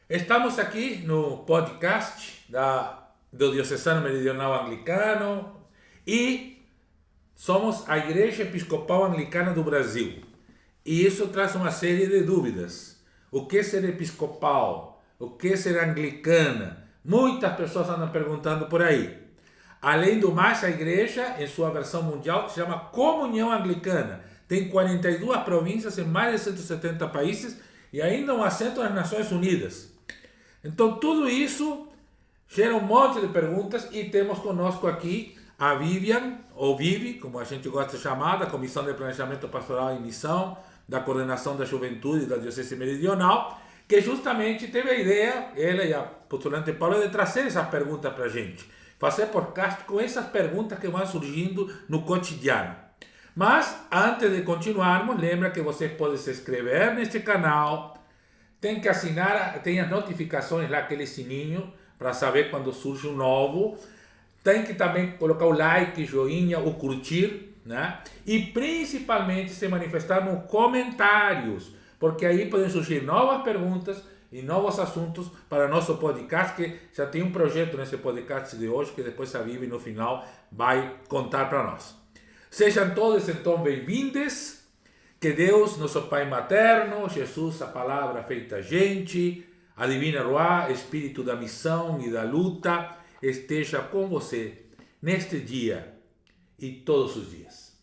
Estamos aqui no podcast do Diocesano Meridional Anglicano e somos a Igreja Episcopal Anglicana do Brasil. E isso traz uma série de dúvidas. O que é ser episcopal? O que é ser anglicana? Muitas pessoas andam perguntando por aí. Além do mais, a igreja, em sua versão mundial, se chama Comunhão Anglicana. Tem 42 províncias em mais de 170 países e ainda um assento nas Nações Unidas. Então, tudo isso gera um monte de perguntas e temos conosco aqui a Vivian, ou Vivi, como a gente gosta de chamar, da Comissão de Planejamento Pastoral e Missão, da Coordenação da Juventude da Diocese Meridional, que justamente teve a ideia, ela e a postulante Paula, de trazer essa pergunta para a gente. Fazer podcast com essas perguntas que vão surgindo no cotidiano. Mas, antes de continuarmos, lembra que você pode se inscrever neste canal, tem que assinar, tem as notificações lá, aquele sininho, para saber quando surge um novo. Tem que também colocar o like, joinha, o curtir, né? E principalmente se manifestar nos comentários, porque aí podem surgir novas perguntas e novos assuntos para nosso podcast, que já tem um projeto nesse podcast de hoje, que depois a Vivi no final vai contar para nós. Sejam todos então bem-vindos. Que Deus, nosso Pai materno, Jesus, a palavra feita gente, a Divina Ruá, Espírito da missão e da luta, esteja com você neste dia e todos os dias.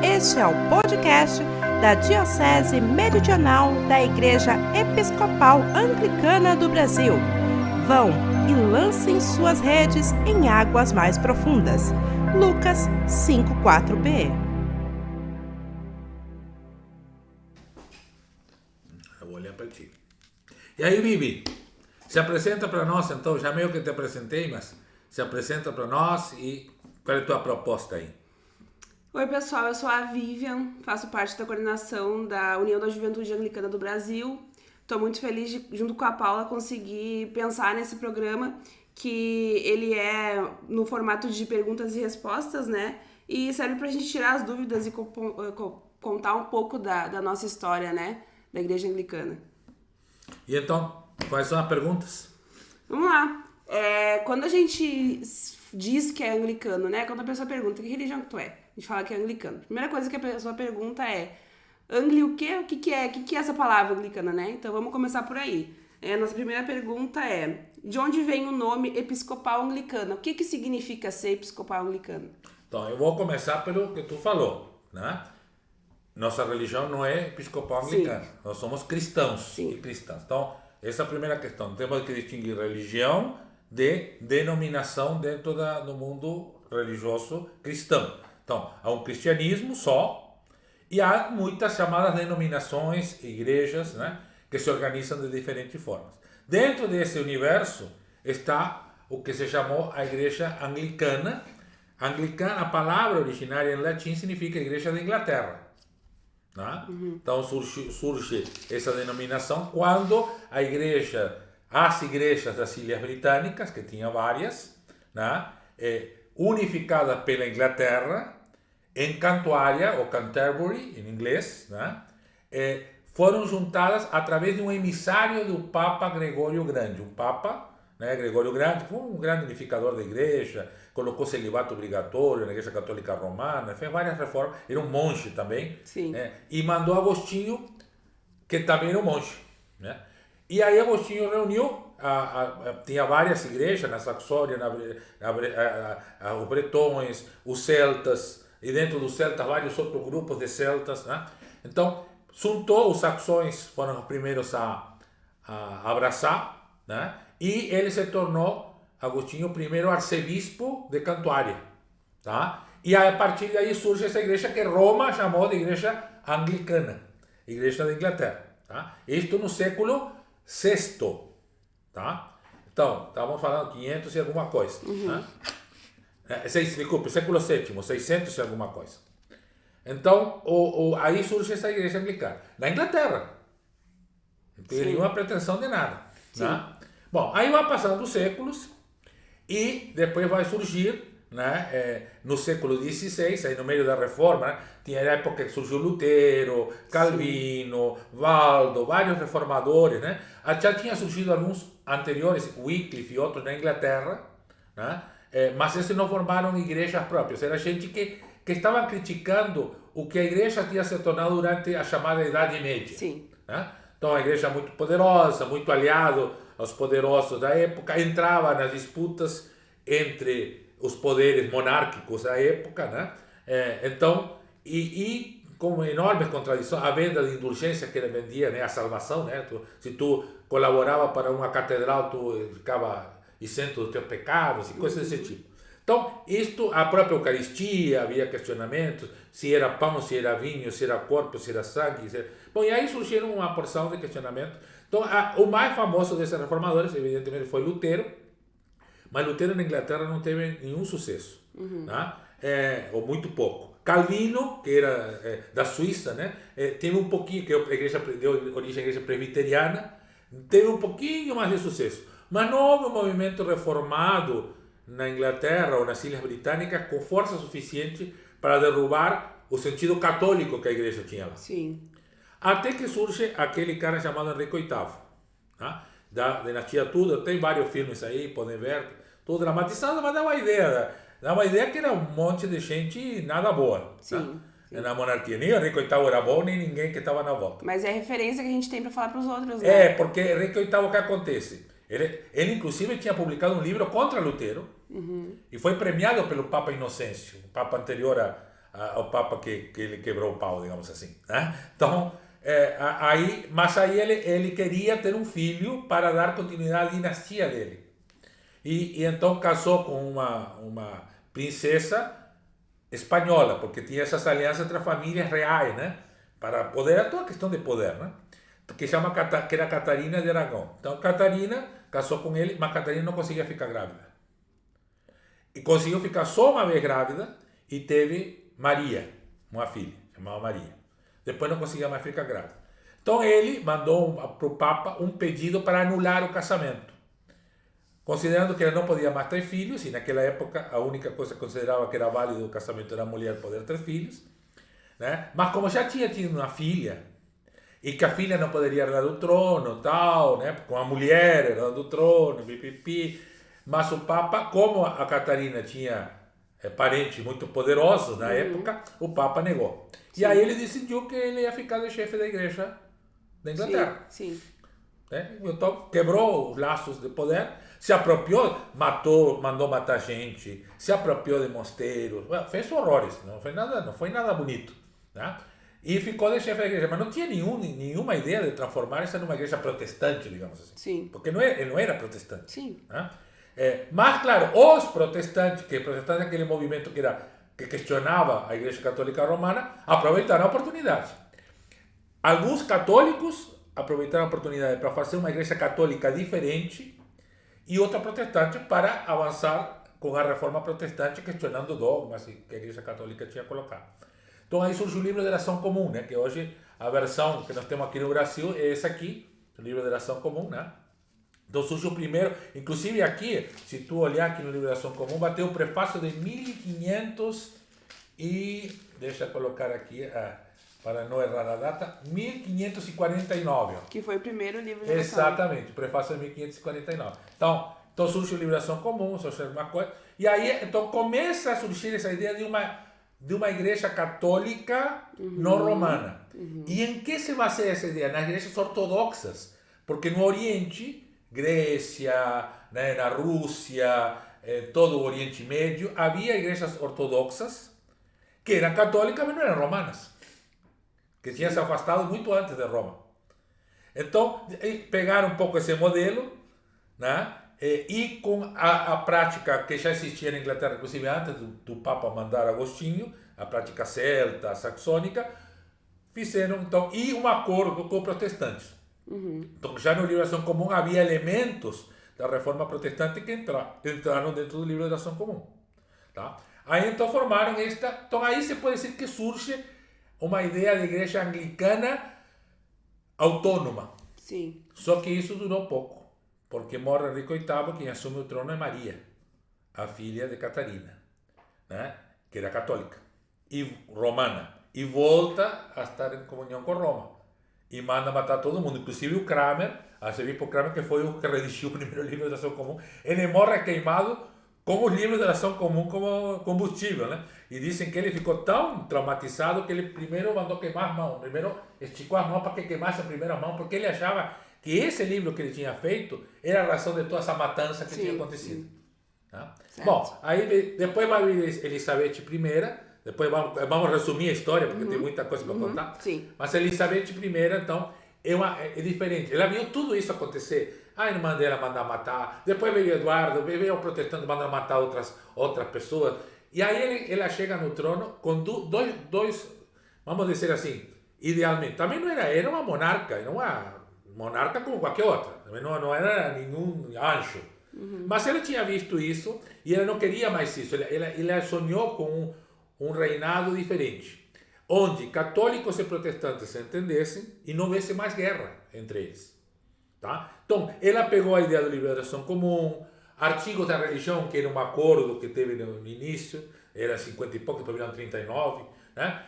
Este é o podcast da Diocese Meridional da Igreja Episcopal Anglicana do Brasil. Vão e lancem suas redes em águas mais profundas. Lucas 5:4b. Eu vou olhar para ti. E aí, Vivi, se apresenta para nós, então, já meio que te apresentei, mas se apresenta para nós e qual é a tua proposta aí? Oi pessoal, eu sou a Vivian, faço parte da coordenação da União da Juventude Anglicana do Brasil. Estou muito feliz de, junto com a Paula, conseguir pensar nesse programa, que ele é no formato de perguntas e respostas, né? E serve para a gente tirar as dúvidas e contar um pouco da nossa história, né? Da Igreja Anglicana. E então, quais são as perguntas? Vamos lá. Quando a gente diz que é anglicano, né? Quando a pessoa pergunta que religião que tu é, a gente fala que é anglicano. A primeira coisa que a pessoa pergunta é: Angli o quê? O que é? O que é essa palavra anglicana, né? Então vamos começar por aí. Nossa primeira pergunta é: de onde vem o nome episcopal anglicano? O que significa ser episcopal anglicano? Então, eu vou começar pelo que tu falou, né? Nossa religião não é episcopal anglicana. Sim. Nós somos cristãos. Sim. E cristãs. Então, essa é a primeira questão. Temos que distinguir religião de denominação dentro do mundo religioso cristão. Então, há um cristianismo só, e há muitas chamadas denominações, igrejas, né, que se organizam de diferentes formas. Dentro desse universo está o que se chamou a Igreja Anglicana. Anglicana, a palavra originária em latim significa Igreja da Inglaterra. Né? Uhum. Então surge essa denominação quando as igrejas das Ilhas Britânicas, que tinha várias, né, unificadas pela Inglaterra, em Cantuária, ou Canterbury, em inglês, né, foram juntadas através de um emissário do Papa Gregório Grande. Um Papa, né, Gregório Grande, foi um grande unificador da igreja, colocou celibato obrigatório na Igreja Católica Romana, fez várias reformas, era um monge também, né, e mandou Agostinho, que também era um monge. Né, e aí Agostinho reuniu, tinha várias igrejas na Saxônia, os bretões, os celtas, e dentro dos celtas vários outros grupos de celtas, né? Então juntou, os saxões foram os primeiros a abraçar, né? E ele se tornou, Agostinho, o primeiro arcebispo de Cantuária, tá? E a partir daí surge essa igreja que Roma chamou de Igreja Anglicana, Igreja da Inglaterra, tá? Isto no século VI, tá? Então, estávamos falando 500 e alguma coisa, né? Desculpe, século VII, 600 e alguma coisa. Então, aí surge essa igreja anglicana. Na Inglaterra. Não tem nenhuma pretensão de nada. Né? Bom, aí vai passando os séculos e depois vai surgir né? No século XVI, aí no meio da Reforma, né? Tinha a época que surgiu Lutero, Calvino, Waldo, vários reformadores, né? Já tinha surgido alguns anteriores, Wycliffe e outros na Inglaterra, né? Mas esses não formaram igrejas próprias, era gente que estava criticando o que a igreja tinha se tornado durante a chamada Idade Média. Sim. Né? Então a igreja muito poderosa, muito aliado aos poderosos da época, entrava nas disputas entre os poderes monárquicos da época, né? Então, e com enormes contradições, a venda de indulgência que ele vendia, né? A salvação, né? Se tu colaborava para uma catedral, tu ficava isento dos teus pecados e coisas desse tipo. Então, isto, a própria Eucaristia, havia questionamentos, se era pão, se era vinho, se era corpo, se era sangue. Bom, e aí surgiram uma porção de questionamentos. Então, o mais famoso desses reformadores, evidentemente, foi Lutero, mas Lutero na Inglaterra não teve nenhum sucesso, né? Ou muito pouco. Calvino, que era da Suíça, né? Teve um pouquinho, que a igreja deu origem à igreja presbiteriana, teve um pouquinho mais de sucesso. Mas não houve um movimento reformado na Inglaterra ou nas Ilhas Britânicas com força suficiente para derrubar o sentido católico que a igreja tinha lá. Sim. Até que surge aquele cara chamado Henrique VIII, né? Da dinastia Tudor. Tem vários filmes aí, podem ver, tudo dramatizado, mas dá uma ideia que era um monte de gente nada boa. Sim. Né? Na monarquia. Nem o Henrique VIII era bom, nem ninguém que estava na volta. Mas é a referência que a gente tem para falar para os outros, né? Porque Henrique VIII, o que acontece? Ele inclusive tinha publicado um livro contra Lutero e foi premiado pelo Papa Inocêncio, o Papa anterior ao Papa que ele quebrou o pau, digamos assim. Né? Então, mas aí ele queria ter um filho para dar continuidade à dinastia dele. E então casou com uma princesa espanhola, porque tinha essas alianças entre as famílias reais, né? Para poder, toda a questão de poder, né? Que era Catarina de Aragão. Então, Catarina casou com ele, mas Catarina não conseguia ficar grávida. E conseguiu ficar só uma vez grávida e teve Maria, uma filha, chamada Maria. Depois não conseguia mais ficar grávida. Então ele mandou para o Papa um pedido para anular o casamento. Considerando que ele não podia mais ter filhos, e naquela época a única coisa que considerava que era válido o casamento era a mulher poder ter filhos, né? Mas como já tinha tido uma filha, e que a filha não poderia herdar o trono, tal, né? Com a mulher herdando o trono, pipipi. Mas o Papa, como a Catarina tinha parentes muito poderosos na época, o Papa negou. Sim. E aí ele decidiu que ele ia ficar de chefe da igreja da Inglaterra. Sim. Né? Então quebrou os laços de poder, se apropriou, mandou matar gente, se apropriou de mosteiros, fez horrores, não foi nada bonito, né? E ficou de chefe da igreja, mas não tinha nenhuma ideia de transformar essa numa igreja protestante, digamos assim. Sim. Porque ele não era protestante. Sim. Né? Mas, claro, os protestantes, aquele movimento que questionava a Igreja Católica Romana, aproveitaram a oportunidade. Alguns católicos aproveitaram a oportunidade para fazer uma igreja católica diferente e outra protestante para avançar com a reforma protestante, questionando dogmas que a Igreja Católica tinha colocado. Então aí surge o livro de Oração Comum, né? Que hoje a versão que nós temos aqui no Brasil é essa aqui, o livro de Oração Comum, né? Então surge o primeiro, inclusive aqui, se tu olhar aqui no livro de Oração Comum, vai ter o prefácio de 1500 e, deixa eu colocar aqui, para não errar a data, 1549. Que foi o primeiro livro de oração. Exatamente, o prefácio de 1549. Então surge o livro de Oração Comum, surge uma coisa, e aí então começa a surgir essa ideia de uma igreja católica não romana. E em que se baseia essa ideia? Nas igrejas ortodoxas, porque no Oriente, Grécia, né, na Rússia, todo o Oriente Médio, havia igrejas ortodoxas que eram católicas, mas não eram romanas, que tinham se afastado muito antes de Roma. Então, pegaram um pouco esse modelo, né? E com a prática que já existia na Inglaterra, inclusive antes do Papa mandar Agostinho, a prática celta, saxônica, fizeram então, e um acordo com os protestantes. Então, já no livro de Oração Comum havia elementos da reforma protestante que entraram dentro do livro de Oração Comum. Tá? Aí então formaram esta. Então, aí se pode dizer que surge uma ideia de igreja anglicana autônoma. Sim. Só que isso durou pouco. Porque morre Henrique VIII, quem assume o trono é Maria, a filha de Catarina. né? Que era católica e romana, e volta a estar em comunhão com Roma e manda matar todo mundo, inclusive o Kramer, arcebispo Kramer, que foi o que redigiu o primeiro livro de oração comum. Ele morre queimado com os livros de oração comum como combustível, né? E dizem que ele ficou tão traumatizado que ele primeiro mandou queimar as mãos, primeiro esticou as mãos para que queimasse a primeira mão, porque ele achava que esse livro que ele tinha feito era a razão de toda essa matança que tinha acontecido. Tá? Bom, aí depois vai vir Elizabeth I, depois vamos resumir a história, porque tem muita coisa para contar. Sim. Mas Elizabeth I, então, é diferente. Ela viu tudo isso acontecer. A irmã dela mandar matar, depois veio Eduardo, veio o protestante mandar matar outras pessoas. E aí ela chega no trono com dois, vamos dizer assim, idealmente. Também não era uma monarca, era uma monarca como qualquer outra. Também não era nenhum anjo. Mas ela tinha visto isso e ela não queria mais isso. Ela sonhou com um reinado diferente, onde católicos e protestantes se entendessem e não houvesse mais guerra entre eles. Tá? Então, ela pegou a ideia da liberação comum, artigos da religião, que era um acordo que teve no início, era 50 e pouco, depois viraram 39, né?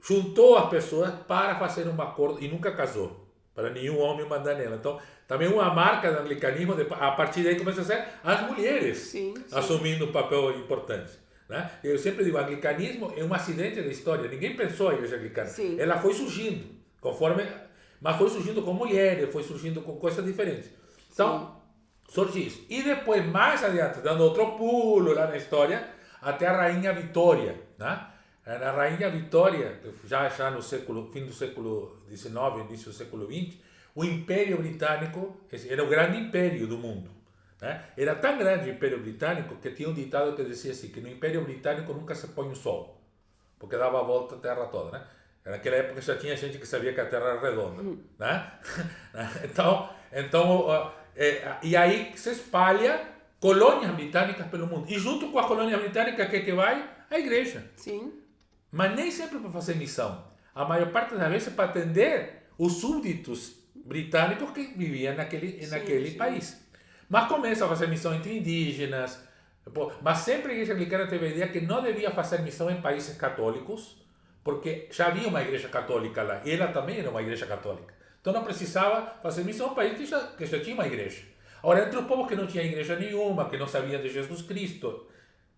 Juntou as pessoas para fazer um acordo e nunca casou, para nenhum homem mandar nela. Então, também uma marca do anglicanismo, a partir daí começa a ser as mulheres assumindo um papel importante. Né? Eu sempre digo, o anglicanismo é um acidente da história, ninguém pensou a igreja anglicana, ela foi surgindo, mas foi surgindo com mulheres, foi surgindo com coisas diferentes. Então, surge isso. E depois, mais adiante, dando outro pulo lá na história, até a Rainha Vitória. Né? A Rainha Vitória, já no fim do século XIX, início do século XX, o Império Britânico era o grande império do mundo. Né? Era tão grande o Império Britânico que tinha um ditado que dizia assim, que no Império Britânico nunca se põe o sol, porque dava a volta à Terra toda. Né? Naquela época já tinha gente que sabia que a Terra era redonda. Né? E aí se espalha colônias britânicas pelo mundo. E junto com as colônias britânicas, que vai? A igreja. Sim. Mas nem sempre para fazer missão. A maior parte das vezes para atender os súditos britânicos que viviam naquele país. Mas começa a fazer missão entre indígenas. Mas sempre a igreja anglicana teve a ideia que não devia fazer missão em países católicos, porque já havia uma igreja católica lá, e ela também era uma igreja católica. Então não precisava fazer missão em um país que já tinha uma igreja. Agora, entre os povos que não tinha igreja nenhuma, que não sabiam de Jesus Cristo,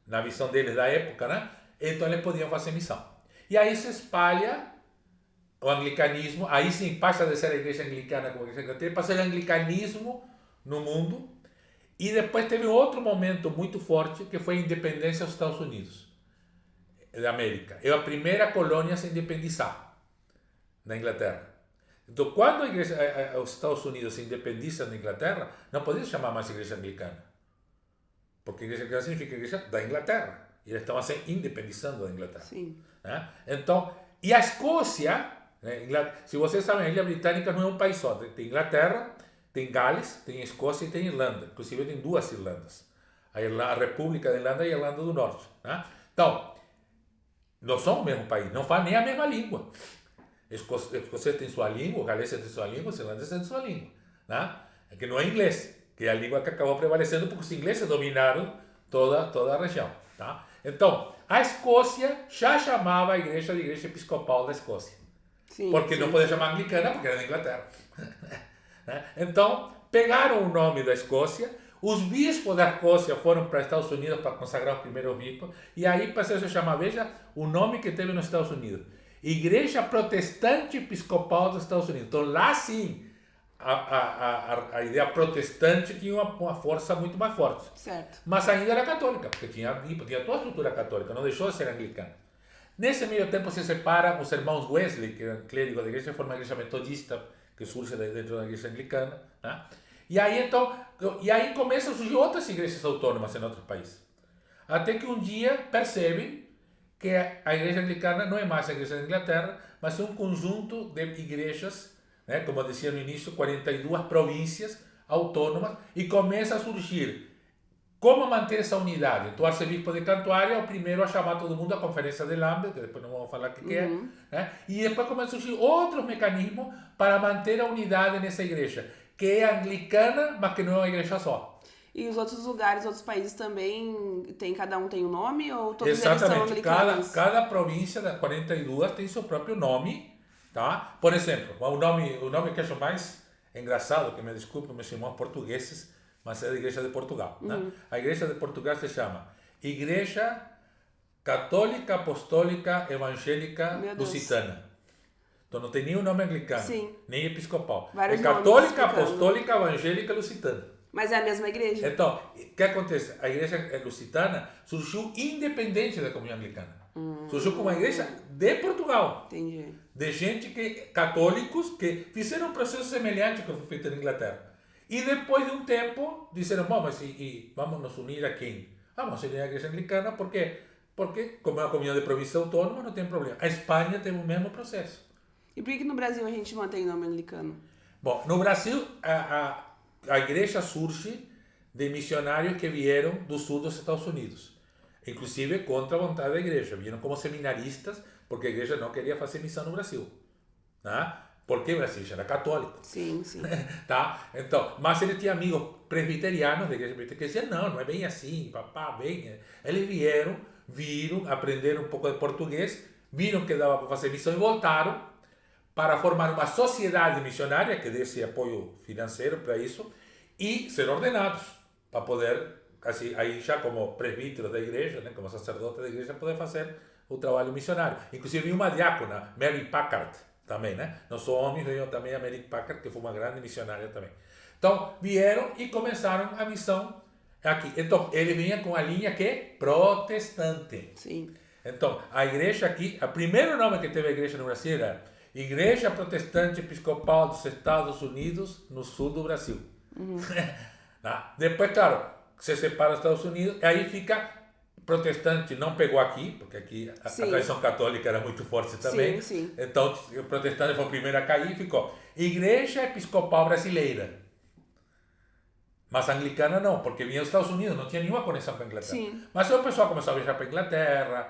na visão deles da época, né? Então eles podiam fazer missão. E aí se espalha o anglicanismo, aí sim passa de ser a igreja anglicana como a igreja católica, passa a ser o anglicanismo no mundo, e depois teve outro momento muito forte, que foi a independência dos Estados Unidos da América. É a primeira colônia a se independizar na Inglaterra. Então, quando os Estados Unidos se independizam da Inglaterra, não podia se chamar mais igreja anglicana, porque igreja anglicana significa igreja da Inglaterra, e eles estavam se independizando da Inglaterra. Sim. Né? Então, e a Escócia, né? Se vocês sabem, a Ilha Britânica não é um país só, tem Inglaterra, tem Gales, tem Escócia e tem Irlanda. Inclusive tem duas Irlandas, a República da Irlanda e a Irlanda do Norte. Né? Então, não são o mesmo país, não falam nem a mesma língua. Escocês tem sua língua, o galês tem sua língua, os irlandeses têm sua língua. Né? Que não é inglês, que é a língua que acabou prevalecendo porque os ingleses dominaram toda a região. Tá? Então, a Escócia já chamava a igreja de Igreja Episcopal da Escócia. Porque não podia chamar anglicana porque era da Inglaterra. Então, pegaram o nome da Escócia, os bispos da Escócia foram para os Estados Unidos para consagrar os primeiros bispos, e aí passou a se chamar, veja o nome que teve nos Estados Unidos, Igreja Protestante Episcopal dos Estados Unidos. Então, lá sim, a ideia protestante tinha uma força muito mais forte. Certo. Mas ainda era católica, porque tinha toda a estrutura católica, não deixou de ser anglicana. Nesse meio tempo se separam os irmãos Wesley, que eram clérigos da igreja, formam a igreja metodista, que surge dentro da igreja anglicana. Né? E aí começam a surgir outras igrejas autônomas em outros países. Até que um dia percebem que a igreja anglicana não é mais a igreja da Inglaterra, mas é um conjunto de igrejas, né, como eu dizia no início, 42 províncias autônomas, e começa a surgir como manter essa unidade. Então, o arcebispo de Cantuária é o primeiro a chamar todo mundo à conferência de Lambeth, que depois não vamos falar o que é, né? E depois começam a surgir outros mecanismos para manter a unidade nessa igreja, que é anglicana, mas que não é uma igreja só. E os outros lugares, outros países também, cada um tem um nome ou todos eles são Exatamente. anglicanos? Cada província das 42 tem seu próprio nome, tá? Por exemplo, o nome que eu acho mais engraçado, que me desculpe meus irmãos portugueses, mas é da Igreja de Portugal, né? A Igreja de Portugal se chama Igreja Católica Apostólica Evangélica Lusitana. Então não tem nem o nome anglicano, Sim. nem episcopal. Vários é Católica nomes explicando. Apostólica Evangélica Lusitana. Mas é a mesma igreja? Então, o que acontece? A igreja lusitana surgiu independente da comunhão anglicana. Surgiu como uma igreja de Portugal. Entendi. De gente católicos que fizeram um processo semelhante que foi feito na Inglaterra. E depois de um tempo, disseram, bom, mas vamos nos unir a quem? Vamos unir a igreja anglicana, por quê? Porque, como é uma comunhão de província autônoma, não tem problema. A Espanha teve o mesmo processo. E por que no Brasil a gente mantém nome anglicano? Bom, no Brasil, a igreja surge de missionários que vieram do sul dos Estados Unidos, inclusive contra a vontade da igreja. Vieram como seminaristas, porque a igreja não queria fazer missão no Brasil, tá? Porque o Brasil já era católico. Sim, sim. Tá? Então, mas ele tinha amigos presbiterianos da igreja presbiteriana que diziam, não é bem assim, papá, bem. Eles viram, aprenderam um pouco de português, viram que dava para fazer missão e voltaram para formar uma sociedade missionária que desse apoio financeiro para isso e ser ordenados para poder, assim, aí já como presbíteros da igreja, né, como sacerdote da igreja, poder fazer o trabalho missionário. Inclusive uma diácona, Mary Packard, também, né? Nosso homem veio também a Mary Packard, que foi uma grande missionária também. Então, vieram e começaram a missão aqui. Então, ele vinha com a linha que é protestante. Sim. Então, a igreja aqui, o primeiro nome que teve a igreja no Brasil era Igreja Protestante Episcopal dos Estados Unidos, no sul do Brasil. Depois, claro, se separa os Estados Unidos, aí fica protestante, não pegou aqui, porque aqui a tradição católica era muito forte também. Sim. Então, o protestante foi o primeiro a cair e ficou Igreja Episcopal Brasileira. Mas a anglicana não, porque vinha dos Estados Unidos, não tinha nenhuma conexão com a Inglaterra. Sim. Mas aí o pessoal começou a viajar para a Inglaterra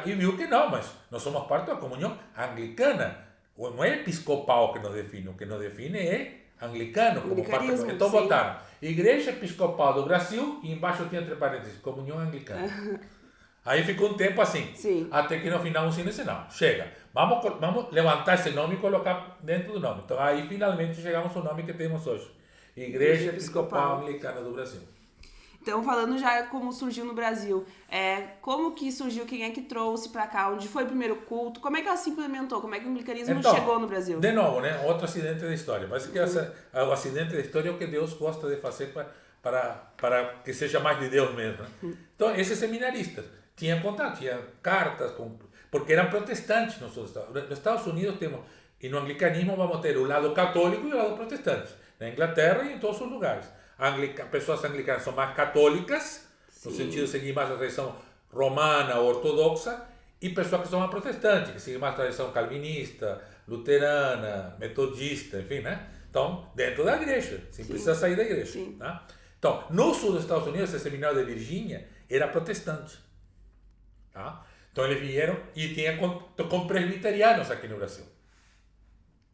e viu que não, mas nós somos parte da comunhão anglicana. Não é episcopal que nos define, o que nos define é anglicano. Como parte da... Então botaram Igreja Episcopal do Brasil e embaixo tinha entre parênteses, comunhão anglicana. Aí ficou um tempo assim, até que no final o Cine disse, não, chega, vamos levantar esse nome e colocar dentro do nome. Então aí finalmente chegamos ao nome que temos hoje. Igreja Episcopal Anglicana do Brasil. Então, falando já como surgiu no Brasil, como que surgiu, quem é que trouxe para cá, onde foi o primeiro culto, como é que ela se implementou, como é que o anglicanismo chegou no Brasil? De novo, né? Outro acidente da história, mas que o acidente da história é o que Deus gosta de fazer para que seja mais de Deus mesmo. Né? Então, esses seminaristas tinham contato, tinham cartas, porque eram protestantes nos Estados Unidos temos, e no anglicanismo vamos ter o lado católico e o lado protestante. Na Inglaterra e em todos os lugares. Pessoas anglicanas são mais católicas, no sentido de seguir mais a tradição romana ou ortodoxa, e pessoas que são mais protestantes, que seguem mais a tradição calvinista, luterana, metodista, enfim, né? Então, dentro da igreja, sem precisar sair da igreja. Tá? Então, no sul dos Estados Unidos, esse seminário de Virgínia era protestante. Tá? Então, eles vieram e tinha com presbiterianos aqui no Brasil.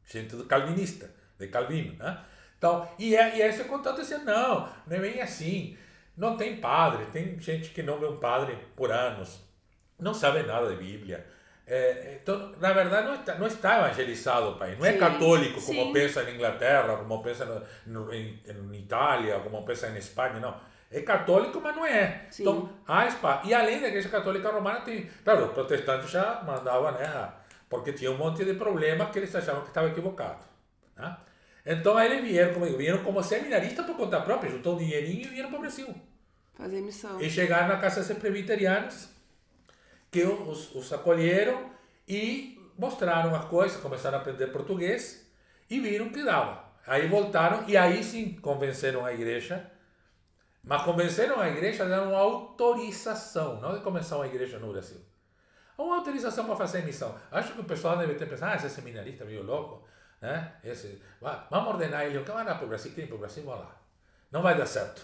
Gente do calvinista, de Calvino, né? Então, e aí você contato dizendo, não é bem assim, não tem padre, tem gente que não vê um padre por anos, não sabe nada de Bíblia. Então, na verdade, não está evangelizado o país, não é católico como pensa na Inglaterra, como pensa em Itália, como pensa em Espanha, não. É católico, mas não é. Sim. Então, e além da Igreja Católica Romana, tem, claro, os protestantes já mandavam, né, porque tinha um monte de problemas que eles achavam que estava equivocado. Né? Então aí eles vieram como seminaristas por conta própria, juntou um dinheirinho e vieram para o Brasil. Fazer missão. E chegaram na casa desses presbiterianos, que os acolheram e mostraram as coisas, começaram a aprender português e viram que dava. Aí voltaram e aí sim convenceram a igreja, mas convenceram a igreja a dar uma autorização, não de começar uma igreja no Brasil. Uma autorização para fazer missão. Acho que o pessoal deve ter pensado, esse seminarista meio louco, né? Vamos ordenar ele, que vai lá para o Brasil, quem para o Brasil, vai lá. Não vai dar certo.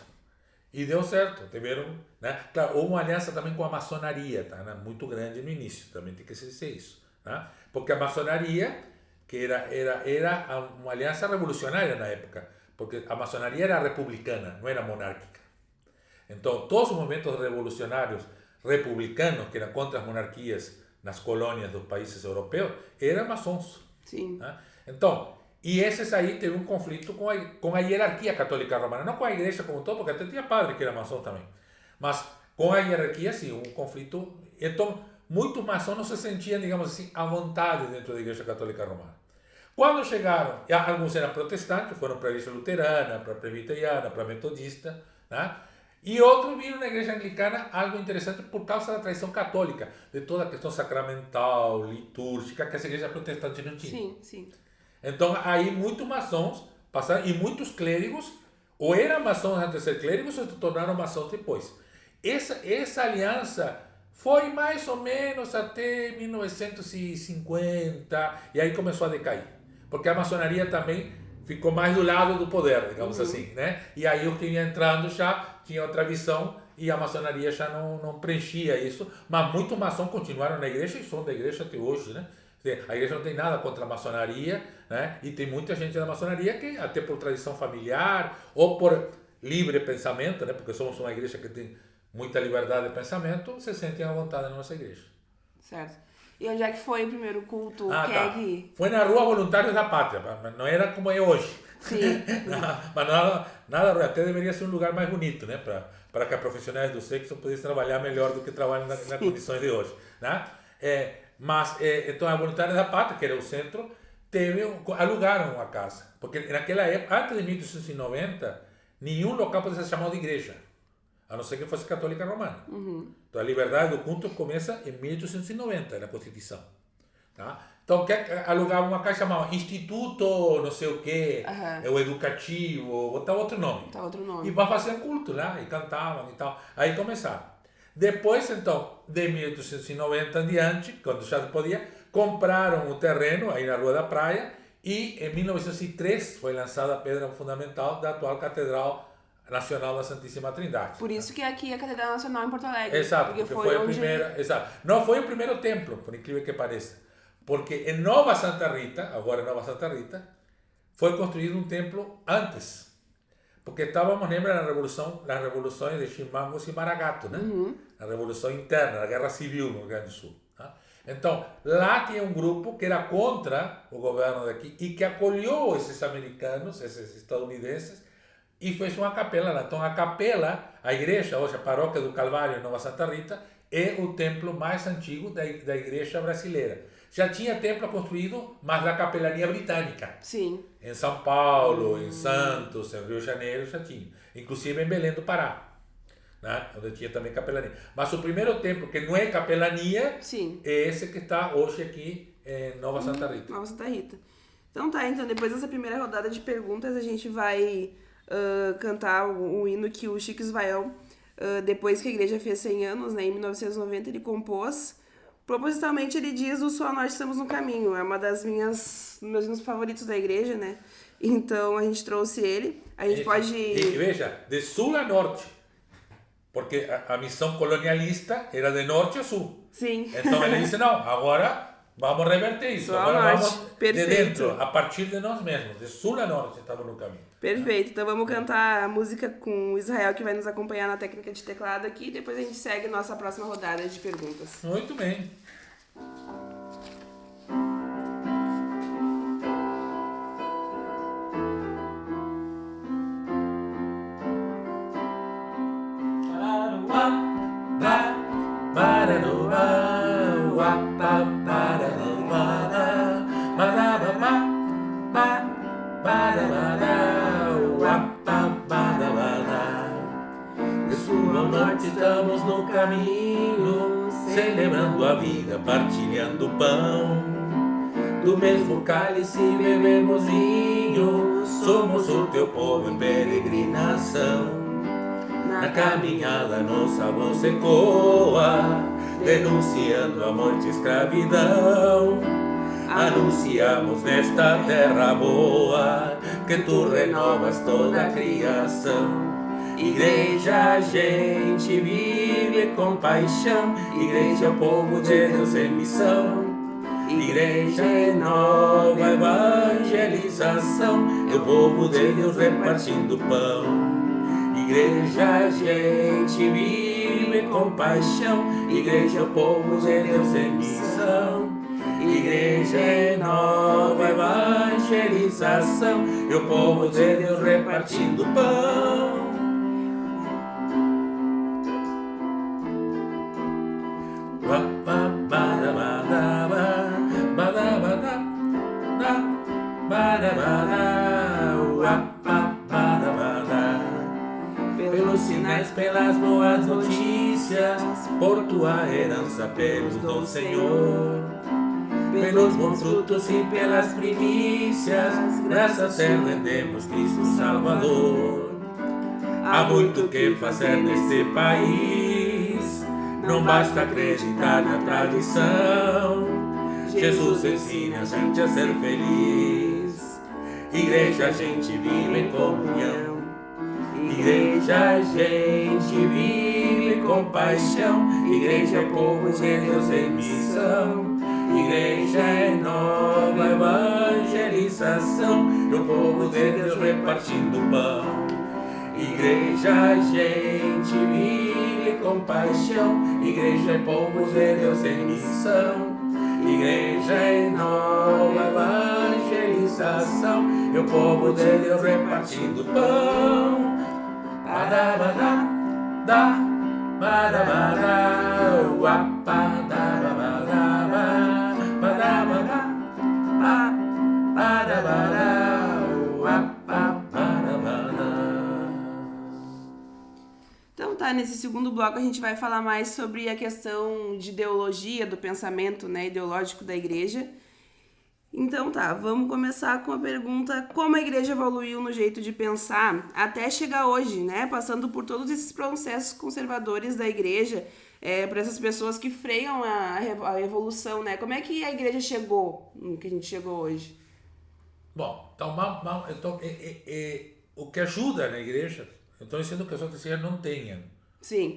E deu certo, tiveram, né? Claro, houve uma aliança também com a maçonaria, tá? Muito grande no início, também tem que se dizer isso, tá? Porque a maçonaria, que era uma aliança revolucionária na época, porque a maçonaria era republicana, não era monárquica. Então, todos os movimentos revolucionários republicanos, que eram contra as monarquias nas colônias dos países europeus, eram maçons. Sim. Né? Então, e esses aí teve um conflito com a hierarquia católica romana, não com a igreja como todo, porque até tinha padre que era maçom também, mas com a hierarquia, sim, um conflito. Então, muitos maçons não se sentiam, digamos assim, à vontade dentro da igreja católica romana. Quando chegaram, alguns eram protestantes, foram para a igreja luterana, para a presbiteriana, para a metodista, né? E outros viram na igreja anglicana algo interessante por causa da tradição católica, de toda a questão sacramental, litúrgica, que as igrejas protestantes não tinham. Sim, sim. Então, aí muitos maçons passaram, e muitos clérigos, ou eram maçons antes de ser clérigos, ou se tornaram maçons depois. Essa aliança foi mais ou menos até 1950, e aí começou a decair. Porque a maçonaria também ficou mais do lado do poder, digamos assim, né? E aí o que ia entrando já tinha outra visão, e a maçonaria já não preenchia isso, mas muitos maçons continuaram na igreja e são da igreja até hoje, né? A igreja não tem nada contra a maçonaria, né? E tem muita gente da maçonaria que, até por tradição familiar ou por livre pensamento, né? Porque somos uma igreja que tem muita liberdade de pensamento, se sentem à vontade na nossa igreja. Certo. E onde é que foi o primeiro culto? Foi na Rua Voluntários da Pátria, mas não era como é hoje. Sim. Mas nada, até deveria ser um lugar mais bonito, né? Para que profissionais do sexo pudessem trabalhar melhor do que trabalham nas condições de hoje, né? Então a Voluntários da Pátria, que era o centro, alugaram uma casa, porque naquela época, antes de 1890, nenhum local podia ser chamado de igreja, a não ser que fosse católica romana. Então a liberdade do culto começa em 1890, na Constituição. Tá? Então alugavam uma casa chamada Instituto não sei o quê, o Educativo, botava outro nome. E para fazer culto lá, e cantavam e tal. Aí começaram. Depois, então, de 1890 em diante, quando já podia, compraram o terreno aí na Rua da Praia, e em 1903 foi lançada a pedra fundamental da atual Catedral Nacional da Santíssima Trindade. Por isso que aqui é a Catedral Nacional em Porto Alegre. Exato, porque foi a primeira. Exato. Não foi o primeiro templo, por incrível que pareça. Porque em Nova Santa Rita, agora Nova Santa Rita, foi construído um templo antes. Porque estávamos, lembra, nas revoluções de Chimangos e Maragato, né? A revolução interna, a Guerra Civil no Rio Grande do Sul. Tá? Então, lá tinha um grupo que era contra o governo daqui e que acolheu esses americanos, esses estadunidenses, e fez uma capela lá. Então a capela, a igreja, hoje a paróquia do Calvário em Nova Santa Rita, é o templo mais antigo da igreja brasileira. Já tinha templo construído, mas da capelania britânica. Sim. Em São Paulo, em Santos, em Rio de Janeiro já tinha. Inclusive em Belém do Pará, né? Onde tinha também capelania. Mas o primeiro templo, que não é capelania, sim, é esse que está hoje aqui em Nova Santa Rita. Nova Santa Rita. Então depois dessa primeira rodada de perguntas, a gente vai cantar o hino que o Chico Israel, depois que a igreja fez 100 anos, né, em 1990, ele compôs. Propositalmente ele diz: "O Sul a Norte estamos no caminho". É uma das meus hinos favoritos da igreja, né? Então a gente trouxe ele. A gente pode... E veja, de sul a norte. Porque a missão colonialista era de norte a sul. Sim. Então ele disse: não, agora vamos reverter isso. Agora vamos de dentro, a partir de nós mesmos. De sul a norte estamos no caminho. Perfeito. Então vamos cantar a música com o Israel, que vai nos acompanhar na técnica de teclado aqui. E depois a gente segue nossa próxima rodada de perguntas. Muito bem. De sul ao norte estamos no caminho, celebrando a vida, partilhando o pão. Do mesmo cálice bebemos vinho, somos o teu povo em peregrinação. Na caminhada nossa voz ecoa, denunciando a morte e escravidão. Anunciamos nesta terra boa que tu renovas toda a criação. Igreja, a gente vive com paixão. Igreja é o povo de Deus em missão. Igreja é nova evangelização. É o povo de Deus repartindo pão. Igreja, gente vive com paixão. Igreja, o povo de Deus em missão. Igreja é nova evangelização. E o povo de Deus repartindo pão. Pelos sinais, pelas boas notícias, por tua herança, pelos dons, Senhor. Pelos bons frutos e pelas primícias, graças te rendemos, Cristo Salvador. Há muito que fazer neste país, não basta acreditar na tradição. Jesus ensina a gente a ser feliz. Igreja, a gente vive em comunhão. Igreja, a gente vive com paixão. Igreja, povo de Deus em missão. Igreja é nova evangelização. E o povo de Deus repartindo pão. Igreja, a gente vive com paixão. Igreja é povo de Deus em missão. Igreja é nova evangelização. E o povo de Deus repartindo pão. Badabada, da, badabada, uapadabada, badabada, badabada, uapadabada. Então tá, nesse segundo bloco a gente vai falar mais sobre a questão de ideologia, do pensamento, né, ideológico da igreja. Então tá, vamos começar com a pergunta: como a igreja evoluiu no jeito de pensar até chegar hoje, né? Passando por todos esses processos conservadores da igreja, para essas pessoas que freiam a evolução, né? Como é que a igreja chegou no que a gente chegou hoje? Bom, então o que ajuda na igreja, eu estou dizendo que as outras igrejas não tenham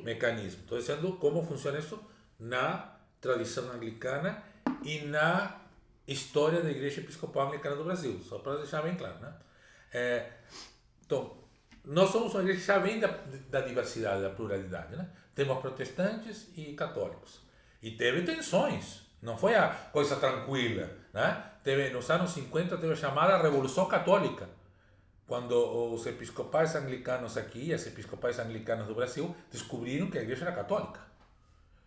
mecanismo. Estou dizendo como funciona isso na tradição anglicana e na história da Igreja Episcopal Anglicana do Brasil, só para deixar bem claro, né? Então, nós somos uma igreja que já vem da diversidade, da pluralidade, né? Temos protestantes e católicos. E teve tensões, não foi a coisa tranquila, né? Nos anos 50 teve a chamada Revolução Católica, quando os episcopais anglicanos aqui, as episcopais anglicanas do Brasil, descobriram que a igreja era católica.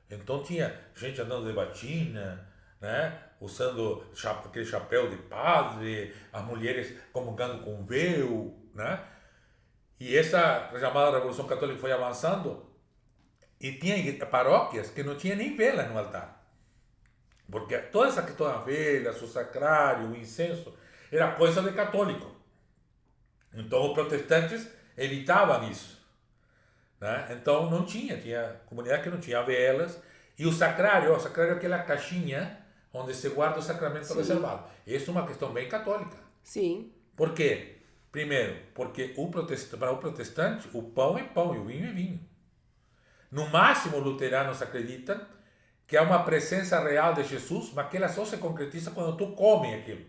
Então tinha gente andando de batina, né? Usando aquele chapéu de padre, as mulheres comungando com véu, né? E essa chamada Revolução Católica foi avançando e tinha paróquias que não tinha nem vela no altar. Porque toda essa questão da vela, o sacrário, o incenso, era coisa de católico. Então os protestantes evitavam isso, né? Então não tinha comunidade que não tinha velas. E o sacrário é aquela caixinha onde se guarda o sacramento reservado. Isso é uma questão bem católica. Sim. Por quê? Primeiro, porque para o protestante, o pão é pão e o vinho é vinho. No máximo, luteranos acreditam que há uma presença real de Jesus, mas que ela só se concretiza quando tu come aquilo,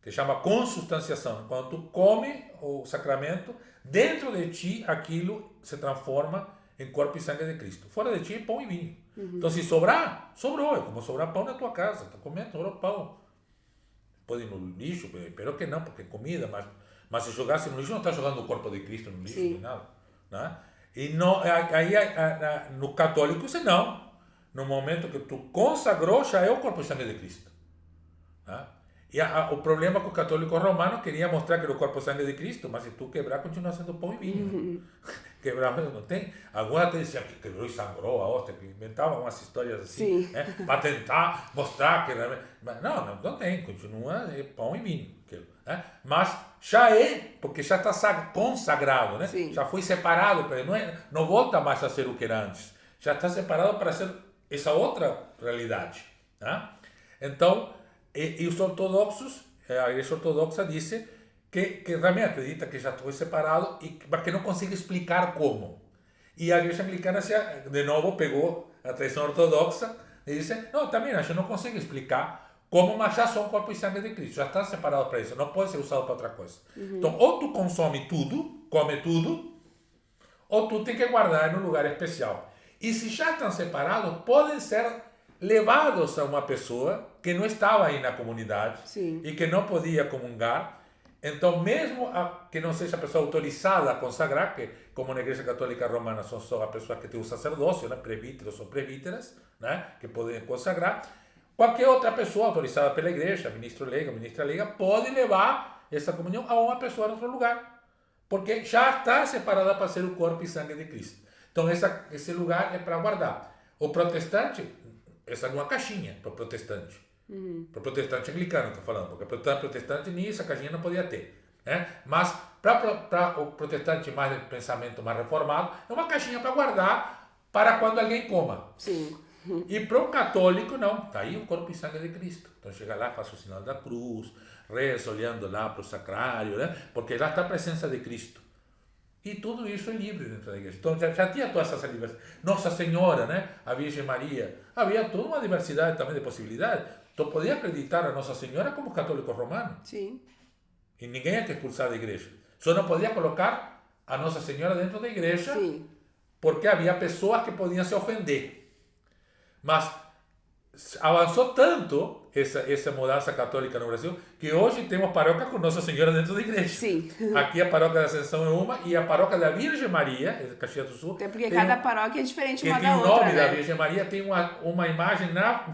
que chama consubstanciação. Quando tu come o sacramento, dentro de ti aquilo se transforma em corpo e sangue de Cristo. Fora de ti é pão e vinho. Então, se sobrar, sobrou. É como sobrar pão na tua casa. Está comendo, sobrou pão. Pode ir no lixo, espero que não, porque é comida, mas se jogasse no lixo, não está jogando o corpo de Cristo no lixo, nem nada. Né? E não, aí, no católico, isso não. No momento que tu consagrou, já é o corpo e sangue de Cristo. Né? E o problema é que o católico romano queria mostrar que era o corpo e sangue de Cristo, mas se tu quebrar, continua sendo pão e vinho. Quebrar, não tem? Alguns até diziam que quebrou e sangrou a hóstia, que inventavam umas histórias assim, né? Para tentar mostrar que... Mas não tem, continua pão e vinho. Né? Mas já é, porque já está consagrado, né? Já foi separado, não volta mais a ser o que era antes. Já está separado para ser essa outra realidade. Né? Então, e os ortodoxos, a igreja ortodoxa disse que realmente acredita que já foi separado, mas que não consegue explicar como. E a igreja anglicana, de novo, pegou a tradição ortodoxa e disse, não, também a gente não consegue explicar como, mas já são corpo e sangue de Cristo, já está separado para isso, não pode ser usado para outra coisa. Então, ou tu consome tudo, come tudo, ou tu tem que guardar em um lugar especial. E se já estão separados, podem ser levados a uma pessoa que não estava aí na comunidade e que não podia comungar. Então, mesmo que não seja a pessoa autorizada a consagrar, que como na Igreja Católica Romana são só as pessoas que têm o sacerdócio, né? Presbíteros ou presbíteras, né? Que podem consagrar, qualquer outra pessoa autorizada pela Igreja, ministro leigo, ministra leiga, pode levar essa comunhão a uma pessoa em outro lugar, porque já está separada para ser o corpo e sangue de Cristo. Então, esse lugar é para guardar. O protestante, essa é uma caixinha para o protestante. Para o protestante anglicano, estou falando, porque para o protestante nem essa caixinha não podia ter. Né? Mas para o protestante mais de pensamento mais reformado, é uma caixinha para guardar para quando alguém coma. Sim. E para o católico, não. Está aí o corpo e sangue de Cristo. Então chega lá, faz o sinal da cruz, reza olhando lá para o sacrário, né? Porque lá está a presença de Cristo. E tudo isso é livre dentro da igreja. Então já tinha todas essas diversidades. Nossa Senhora, né? A Virgem Maria. Havia toda uma diversidade também de possibilidades. Então podia acreditar a Nossa Senhora como católico romano. Sim. E ninguém ia te expulsar da igreja. Só não podia colocar a Nossa Senhora dentro da igreja. Sim. Porque havia pessoas que podiam se ofender. Mas avançou tanto essa mudança católica no Brasil que hoje temos paróquia com Nossa Senhora dentro da igreja. Sim. Aqui a paróquia da Ascensão é uma e a paróquia da Virgem Maria, em Caxias do Sul. Até porque cada paróquia é diferente uma da outra. outra. O nome né? da Virgem Maria tem uma imagem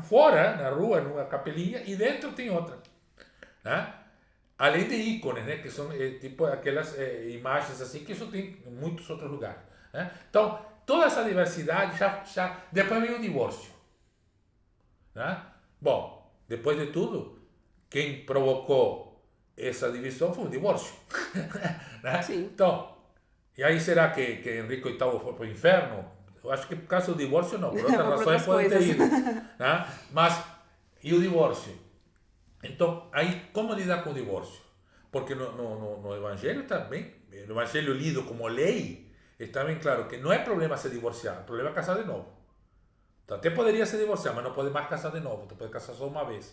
fora, na rua, numa capelinha, e dentro tem outra. Né? Além de ícones, né? Que são tipo aquelas imagens assim que isso tem em muitos outros lugares. Né? Então, toda essa diversidade já depois vem o divórcio. Né? Bom, depois de tudo, quem provocou essa divisão foi o divórcio. Né? Sim. Então, e aí será que Henrique VIII foi para o inferno? Eu acho que por causa do divórcio não, por outras razões pode ter ido. Né? Mas, e o divórcio? Então, aí como lidar com o divórcio? Porque no Evangelho está bem, no Evangelho lido como lei, está bem claro que não é problema se divorciar, o problema é casar de novo. Então, até poderia se divorciar, mas não pode mais casar de novo. Tu pode casar só uma vez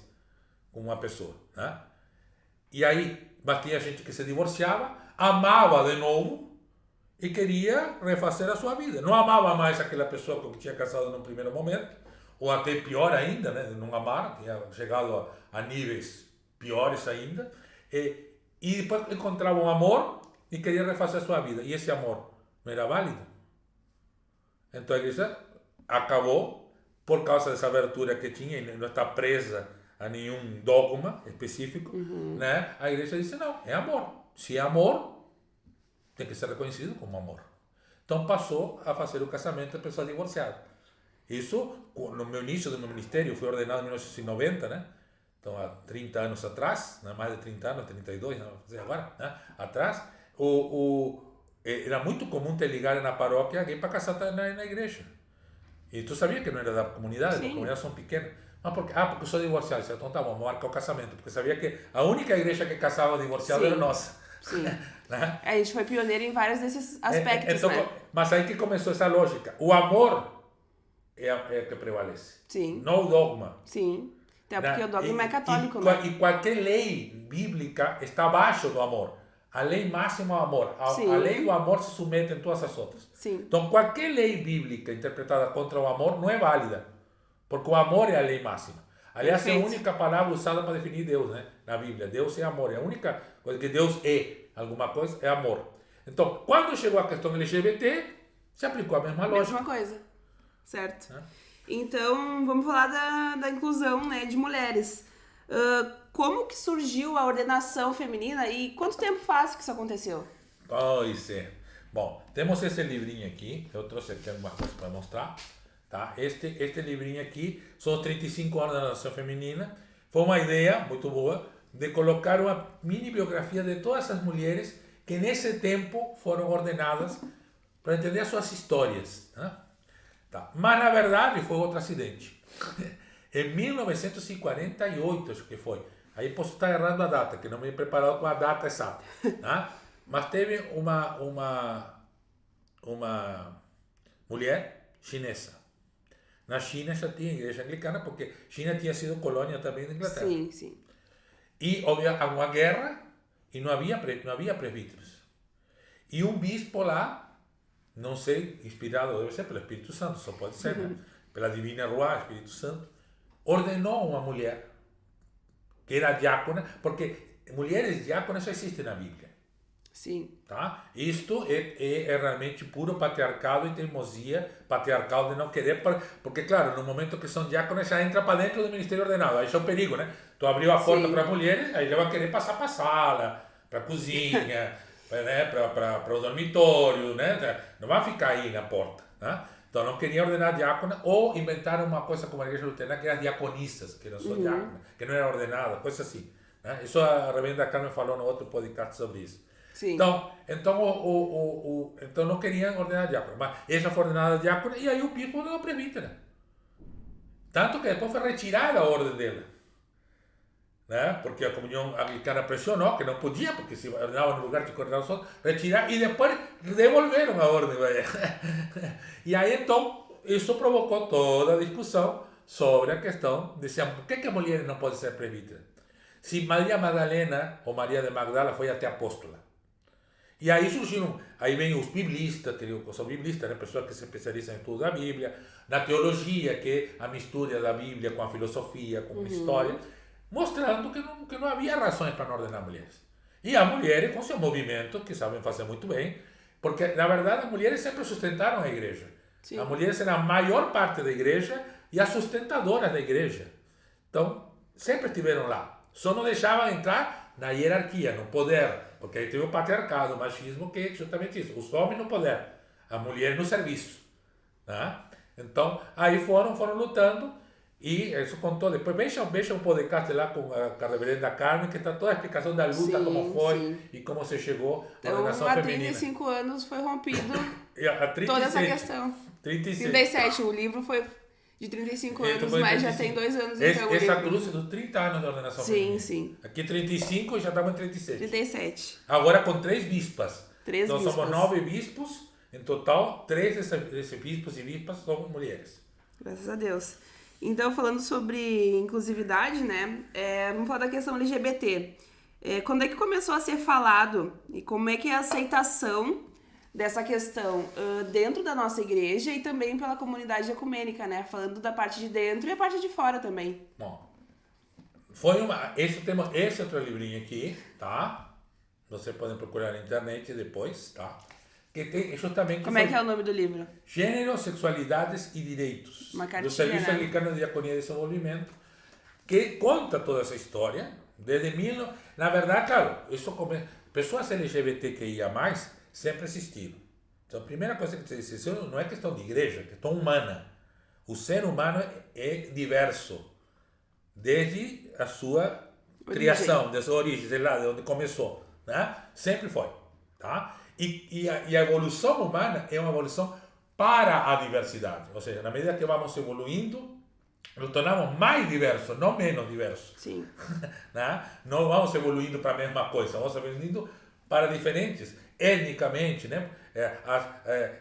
com uma pessoa. Né? E aí, mas tinha gente que se divorciava, amava de novo e queria refazer a sua vida. Não amava mais aquela pessoa com que tinha casado no primeiro momento, ou até pior ainda, né? Não amar, tinha chegado a níveis piores ainda. E depois encontrava um amor e queria refazer a sua vida. E esse amor não era válido. Então a igreja acabou, por causa dessa abertura que tinha, e não está presa a nenhum dogma específico, né? A igreja disse, não, é amor. Se é amor, tem que ser reconhecido como amor. Então passou a fazer o casamento de pessoas divorciadas. Isso, no meu início do meu ministério, fui ordenado em 1990, né? Então, há 30 anos atrás, né? Mais de 30 anos, 32, não vou fazer agora, né? Atrás, era muito comum te ligar na paróquia alguém para casar na igreja. E tu sabia que não era da comunidade, as comunidades são pequenas. Mas porque eu sou divorciado. Então tá bom, vamos marcar o casamento. Porque sabia que a única igreja que casava divorciado era nossa. Sim. Né? A gente foi pioneiro em vários desses aspectos, então, né? Mas aí que começou essa lógica. O amor é que prevalece. Sim. Não o dogma. Sim. Até porque o dogma é católico, né? E qualquer lei bíblica está abaixo do amor. A lei máxima é o amor. A lei do amor se submete em todas as outras. Sim. Então, qualquer lei bíblica interpretada contra o amor não é válida. Porque o amor é a lei máxima. Aliás, é a única palavra usada para definir Deus, né? Na Bíblia. Deus é amor. É a única coisa que Deus alguma coisa, é amor. Então, quando chegou a questão LGBT, se aplicou a mesma lógica. Mesma coisa. Certo. Então, vamos falar da inclusão, né, de mulheres. Como que surgiu a ordenação feminina e quanto tempo faz que isso aconteceu? Pois é. Bom, temos esse livrinho aqui. Eu trouxe aqui alguma coisa para mostrar. Tá? Este livrinho aqui são os 35 anos da ordenação feminina. Foi uma ideia muito boa de colocar uma mini biografia de todas as mulheres que nesse tempo foram ordenadas para entender as suas histórias. Né? Tá. Mas na verdade foi outro acidente. Em 1948, acho que foi. Aí posso estar errando a data, que não me he preparado com a data exata. Tá? Mas teve uma mulher chinesa. Na China já tinha igreja anglicana, porque China tinha sido colônia também da Inglaterra. Sim, sim. E havia uma guerra e não havia presbíteros. E um bispo lá não sei, inspirado deve ser pelo Espírito Santo, só pode ser, né? Pela divina Ruá, Espírito Santo, ordenou uma mulher que era diácona, porque mulheres diáconas só existem na Bíblia. Sim. Tá? Isto é realmente puro patriarcado e teimosia patriarcal de não querer, porque claro, no momento que são diáconas já entra para dentro do ministério ordenado, aí isso é um perigo, né? Tu abriu a porta para as mulheres, aí ele vai querer passar para a sala, para a cozinha, né? para o dormitório, né? Não vai ficar aí na porta, né? Então não queria ordenar diácona, ou inventaram uma coisa como a igreja luterana, que eram diaconistas, que não são diáconas, que não eram ordenadas, coisa assim, né? Isso a reverenda Carmen falou no outro podcast sobre isso. Sim. Então não queriam ordenar diácono, mas ela foi ordenada diácono e aí o bispo ordenou presbítera. Tanto que depois foi retirada a ordem dela, né? Porque a comunhão anglicana pressionou que não podia, porque se ordenava no lugar de coordenação, retirar e depois devolveram a ordem. E aí então isso provocou toda a discussão sobre a questão de por que a mulher não pode ser presbítera. Se Maria Magdalena ou Maria de Magdala foi até apóstola. E aí surgiram, aí vem os biblistas, que eu sou biblista, né? Pessoas que se especializam em estudo da Bíblia, na teologia, que é a mistura da Bíblia com a filosofia, com a história, mostrando que não havia razões para não ordenar mulheres. E as mulheres com seu movimento, que sabem fazer muito bem, porque na verdade as mulheres sempre sustentaram a igreja. Sim. As mulheres eram a maior parte da igreja e as sustentadoras da igreja. Então, sempre estiveram lá. Só não deixavam entrar na hierarquia, no poder. Porque aí teve o patriarcado, o machismo, que é justamente isso. Os homens no poder, a mulher no serviço. Né? Então, aí foram lutando. E isso contou. Depois, veja um podcast lá com a reverenda Carmen, que está toda a explicação da luta, como foi e como se chegou à ordenação feminina. Há 35 anos foi rompido a toda essa questão. 37, o livro foi de 35 anos, mas 35. Já tem 2 anos. Essa cruz é dos 30 anos da ordenação feminina. Sim. Aqui 35 e já estamos em 37. 37. Agora com 3 bispas. 3 então bispas. Somos 9 bispos, em total 3 desses bispos e bispas são mulheres. Graças a Deus. Então, falando sobre inclusividade, né? Vamos falar da questão LGBT. Quando é que começou a ser falado e como é que é a aceitação dessa questão dentro da nossa igreja e também pela comunidade ecumênica, né? Falando da parte de dentro e a parte de fora também. Bom, esse outro livrinho aqui, tá? Você pode procurar na internet depois, tá? Que tem justamente... Como é que é o nome do livro? Gênero, Sexualidades e Direitos. Uma cartinha, do Serviço Anglicano de Diaconia e Desenvolvimento, que conta toda essa história, desde Na verdade, claro, pessoas LGBTQIA+, sempre existiram. Então, a primeira coisa que você diz, não é questão de igreja, é questão humana. O ser humano é diverso, desde a sua criação, da sua origem, sei lá, de onde começou, né? Sempre foi, tá? E a evolução humana é uma evolução para a diversidade, ou seja, na medida que vamos evoluindo, nos tornamos mais diversos, não menos diversos. Sim. Né? Não vamos evoluindo para a mesma coisa, vamos evoluindo para diferentes, etnicamente, né?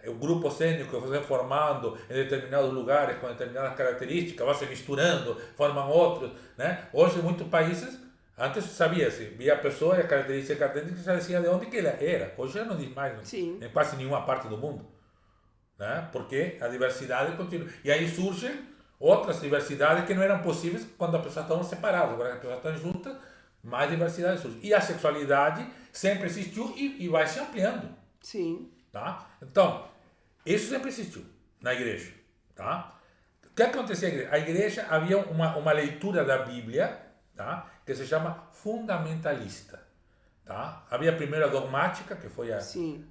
O grupo étnico que vai se formando em determinados lugares com determinadas características, vai se misturando, formam outros, né? Hoje, em muitos países, antes sabia-se, via a pessoa e a característica étnica, já dizia de onde que ela era. Hoje já não diz mais, em quase nenhuma parte do mundo, né? Porque a diversidade continua. E aí surgem outras diversidades que não eram possíveis quando as pessoas estavam separadas. Agora que as pessoas estão juntas, mais diversidade surge. E a sexualidade sempre existiu e vai se ampliando. Sim. Tá? Então, isso sempre existiu na igreja. Tá? O que acontecia na igreja? A igreja havia uma leitura da Bíblia, tá? Que se chama fundamentalista. Tá? Havia a primeira dogmática, que foi a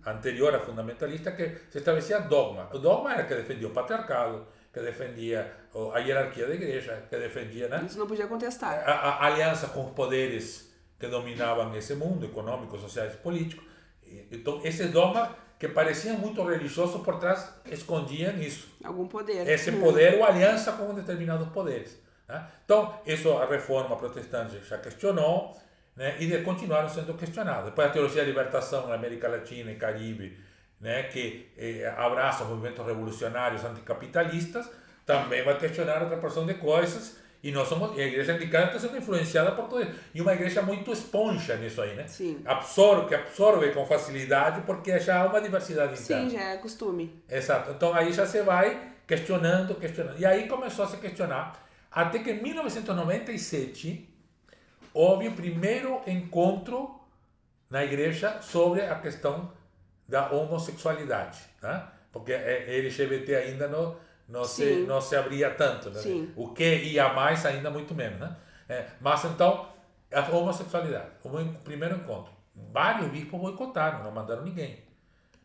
anterior à fundamentalista, que se estabelecia dogma. O dogma era que defendia o patriarcado, que defendia a hierarquia da igreja, que defendia, né? Isso não podia contestar. A aliança com os poderes que dominavam esse mundo, econômico, social e político. Então, esse dogma que pareciam muito religiosos, por trás escondiam isso. Algum poder. Esse poder ou aliança com determinados poderes. Né? Então, isso a reforma protestante já questionou, né? E continuaram sendo questionados. Depois a teologia da libertação na América Latina e Caribe, né? Que abraça movimentos revolucionários anticapitalistas, também vai questionar outra porção de coisas E nós somos, e a igreja anglicana está sendo influenciada por tudo isso. E uma igreja muito esponja nisso aí, né? Sim. Absorve com facilidade, porque já há uma diversidade interna. Sim, já é costume. Exato. Então aí já se vai questionando. E aí começou a se questionar, até que em 1997 houve o primeiro encontro na igreja sobre a questão da homossexualidade, né? Porque LGBT ainda não se abria tanto, né? O que ia mais ainda muito menos, né? Mas então, a homossexualidade, o primeiro encontro. Vários bispos boicotaram, não mandaram ninguém.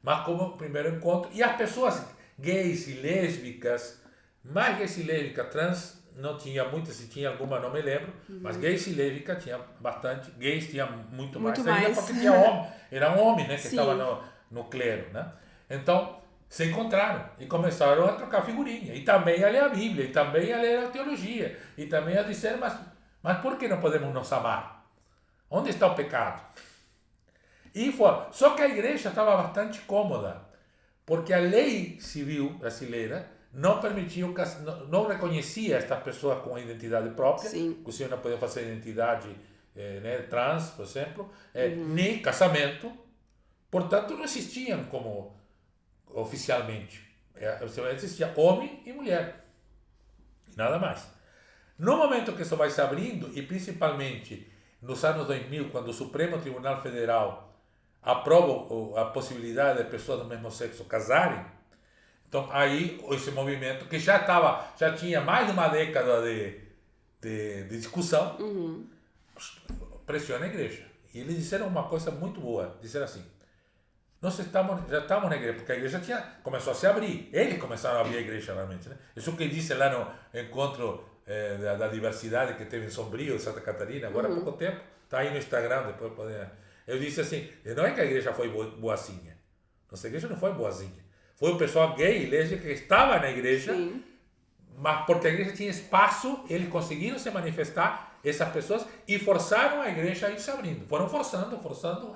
Mas como primeiro encontro, e as pessoas gays e lésbicas, mais gays e lésbicas, trans, não tinha muitas, se tinha alguma não me lembro, mas gays e lésbicas tinha bastante, gays tinha muito mais, ainda porque tinha homem, era um homem, né, que estava no clero, né? Então, se encontraram e começaram a trocar figurinha, e também a ler a Bíblia, e também a ler a teologia, e também a dizer, mas por que não podemos nos amar? Onde está o pecado? E só que a igreja estava bastante cômoda, porque a lei civil brasileira não permitia, não reconhecia estas pessoas com identidade própria, inclusive não podiam fazer identidade trans, por exemplo, nem casamento, portanto não existiam como oficialmente. Existia homem e mulher, nada mais. No momento que isso vai se abrindo, e principalmente nos anos 2000, quando o Supremo Tribunal Federal aprova a possibilidade de pessoas do mesmo sexo casarem, então aí esse movimento que já tinha mais de uma década de discussão, pressiona a igreja. E eles disseram uma coisa muito boa, disseram assim, nós já estamos na igreja, porque a igreja começou a se abrir, eles começaram a abrir a igreja realmente, né? Isso que disse lá no encontro da diversidade que teve em Sombrio, de Santa Catarina, agora há pouco tempo, está aí no Instagram, depois poder... Eu disse assim, não é que a igreja foi boazinha, nossa igreja não foi boazinha, foi o pessoal gay e lésbico que estava na igreja, mas porque a igreja tinha espaço, eles conseguiram se manifestar, essas pessoas, e forçaram a igreja a ir se abrindo. Foram forçando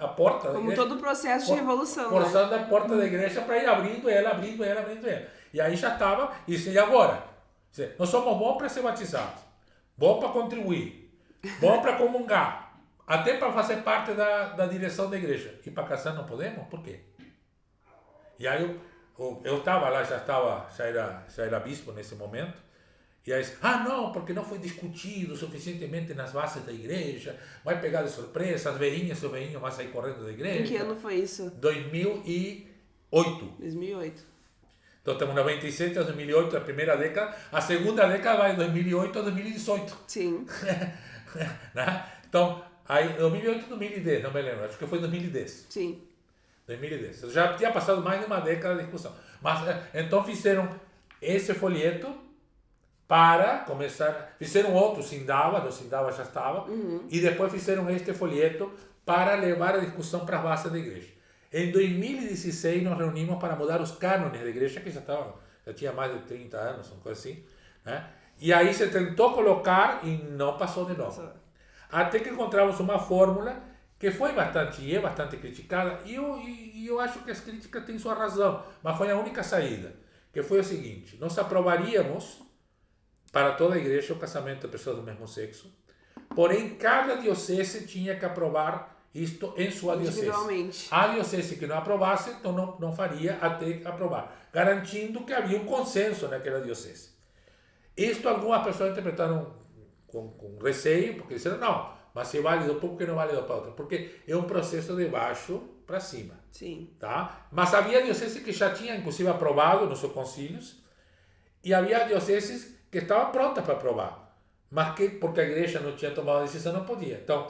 a porta da igreja. Como todo o processo de revolução. Forçando a porta da igreja para ir abrindo ela. E aí já estava, e agora? Nós somos bons para ser batizados, bons para contribuir, bons para comungar, até para fazer parte da direção da igreja. E para casar não podemos? Por quê? E aí eu estava lá, já era bispo nesse momento, e aí, não, porque não foi discutido suficientemente nas bases da igreja, vai pegar de surpresa, as veinhas e o veinho vai sair correndo da igreja. Em que ano foi isso? 2008. 2008. Então estamos em 97 a 2008, a primeira década, a segunda década vai de 2008 a 2018. Sim. Então, aí 2008 a 2010, não me lembro, acho que foi 2010. Sim. 2010. Já tinha passado mais de uma década de discussão. Mas então fizeram esse folheto para começar, fizeram outro, Sindava já estava, e depois fizeram este folheto para levar a discussão para a base da igreja. Em 2016 nos reunimos para mudar os cânones da igreja, que já tinha mais de 30 anos, uma coisa assim, né? E aí se tentou colocar e não passou de novo. Até que encontramos uma fórmula que foi bastante criticada, e eu acho que as críticas têm sua razão, mas foi a única saída, que foi o seguinte: nós aprovaríamos para toda a igreja o casamento de pessoas do mesmo sexo, porém cada diocese tinha que aprovar isto em sua diocese. A diocese que não aprovasse, então não faria até aprovar, garantindo que havia um consenso naquela diocese. Isto algumas pessoas interpretaram com receio, porque disseram, não, mas se é válido para um, porque não é válido para outro, porque é um processo de baixo para cima. Sim. Tá? Mas havia dioceses que já tinham, inclusive, aprovado nos seus concílios, e havia dioceses que estavam prontas para aprovar, mas que, porque a igreja não tinha tomado a decisão, não podia. Então,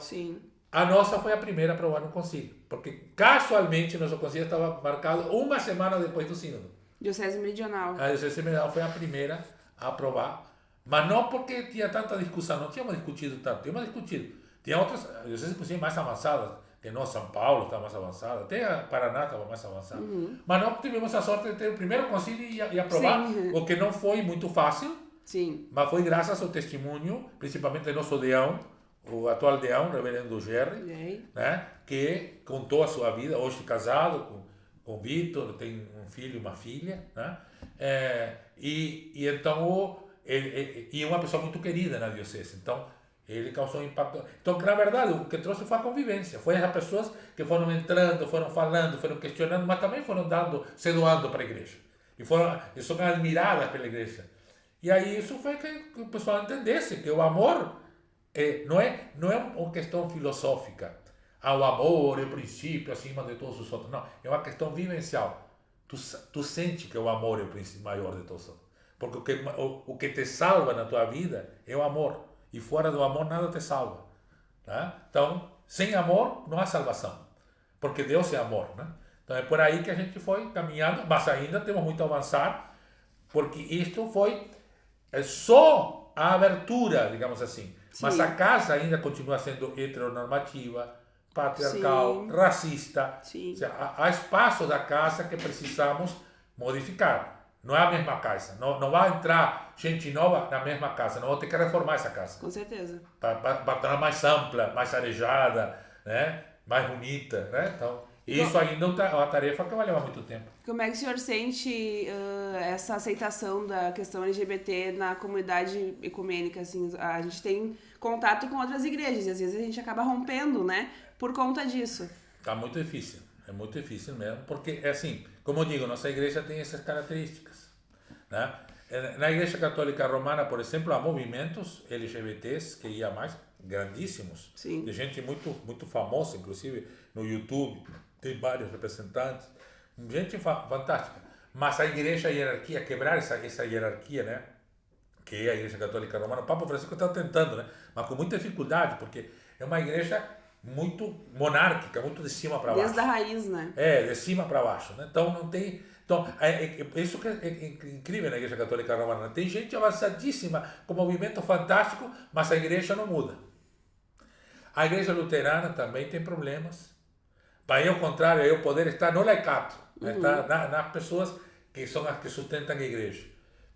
a nossa foi a primeira a aprovar no concílio, porque casualmente nosso concílio estava marcado uma semana depois do sínodo. Diocese Meridional. A Diocese Meridional foi a primeira a aprovar, mas não porque tinha tanta discussão, não tínhamos discutido tanto, tínhamos discutido. Tinha outras dioceses mais avançadas, que nós, São Paulo estava mais avançada, até a Paraná estava mais avançada. Mas não tivemos a sorte de ter o primeiro concílio e aprovar, o que não foi muito fácil. Sim. Mas foi graças ao testemunho, principalmente do nosso deão, o atual deão, o reverendo Gerry, né, que contou a sua vida, hoje casado com Vitor, tem um filho e uma filha, né, e então e é uma pessoa muito querida na diocese. Então, ele causou um impacto. Então, na verdade, o que trouxe foi a convivência. Foi as pessoas que foram entrando, foram falando, foram questionando, mas também foram se doando para a igreja. E são admiradas pela igreja. E aí isso foi que o pessoal entendesse que o amor não é uma questão filosófica. O amor é o princípio acima de todos os outros. Não, é uma questão vivencial. Tu sente que o amor é o princípio maior de todos os outros. Porque o que te salva na tua vida é o amor. E fora do amor nada te salva. Tá? Então, sem amor não há salvação. Porque Deus é amor. Né? Então é por aí que a gente foi caminhando, mas ainda temos muito a avançar, porque isto foi só a abertura, digamos assim. Sim. Mas a casa ainda continua sendo heteronormativa, patriarcal, sim, racista. Sim. Ou seja, há espaços da casa que precisamos modificar. Não é a mesma casa. Não vai entrar gente nova na mesma casa. Não vou ter que reformar essa casa. Com certeza. Para tornar mais ampla, mais arejada, né? Mais bonita. Né? Então, isso ainda é uma tarefa que vai levar muito tempo. Como é que o senhor sente essa aceitação da questão LGBT na comunidade ecumênica? Assim, a gente tem contato com outras igrejas e às vezes a gente acaba rompendo, né? Por conta disso. Tá muito difícil. É muito difícil mesmo. Porque, é assim, como eu digo, nossa igreja tem essas características. Né? Na Igreja Católica Romana, por exemplo, há movimentos LGBTs que ia mais grandíssimos. Sim. De gente muito famosa, inclusive no YouTube, tem vários representantes. Gente fantástica. Mas a igreja, a hierarquia, quebrar essa hierarquia, né? Que é a Igreja Católica Romana, o Papa Francisco está tentando, né? Mas com muita dificuldade, porque é uma igreja muito monárquica, muito de cima para baixo. Desde a raiz, né? De cima para baixo, né? Então não tem... Então, isso que é incrível na Igreja Católica Romana. Tem gente avançadíssima, com movimento fantástico, mas a igreja não muda. A Igreja Luterana também tem problemas. Para ao contrário, o poder está no laicato, está nas pessoas que são as que sustentam a igreja.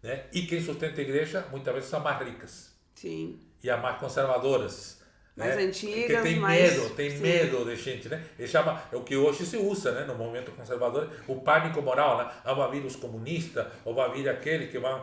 Né? E quem sustenta a igreja, muitas vezes, são mais ricas. Sim. E as mais conservadoras. Mais antigas, que tem medo de gente, né? Ele chama, é o que hoje se usa, né, no movimento conservador, o pânico moral, né? Vai vir os comunistas, ou vai vir aquele que vão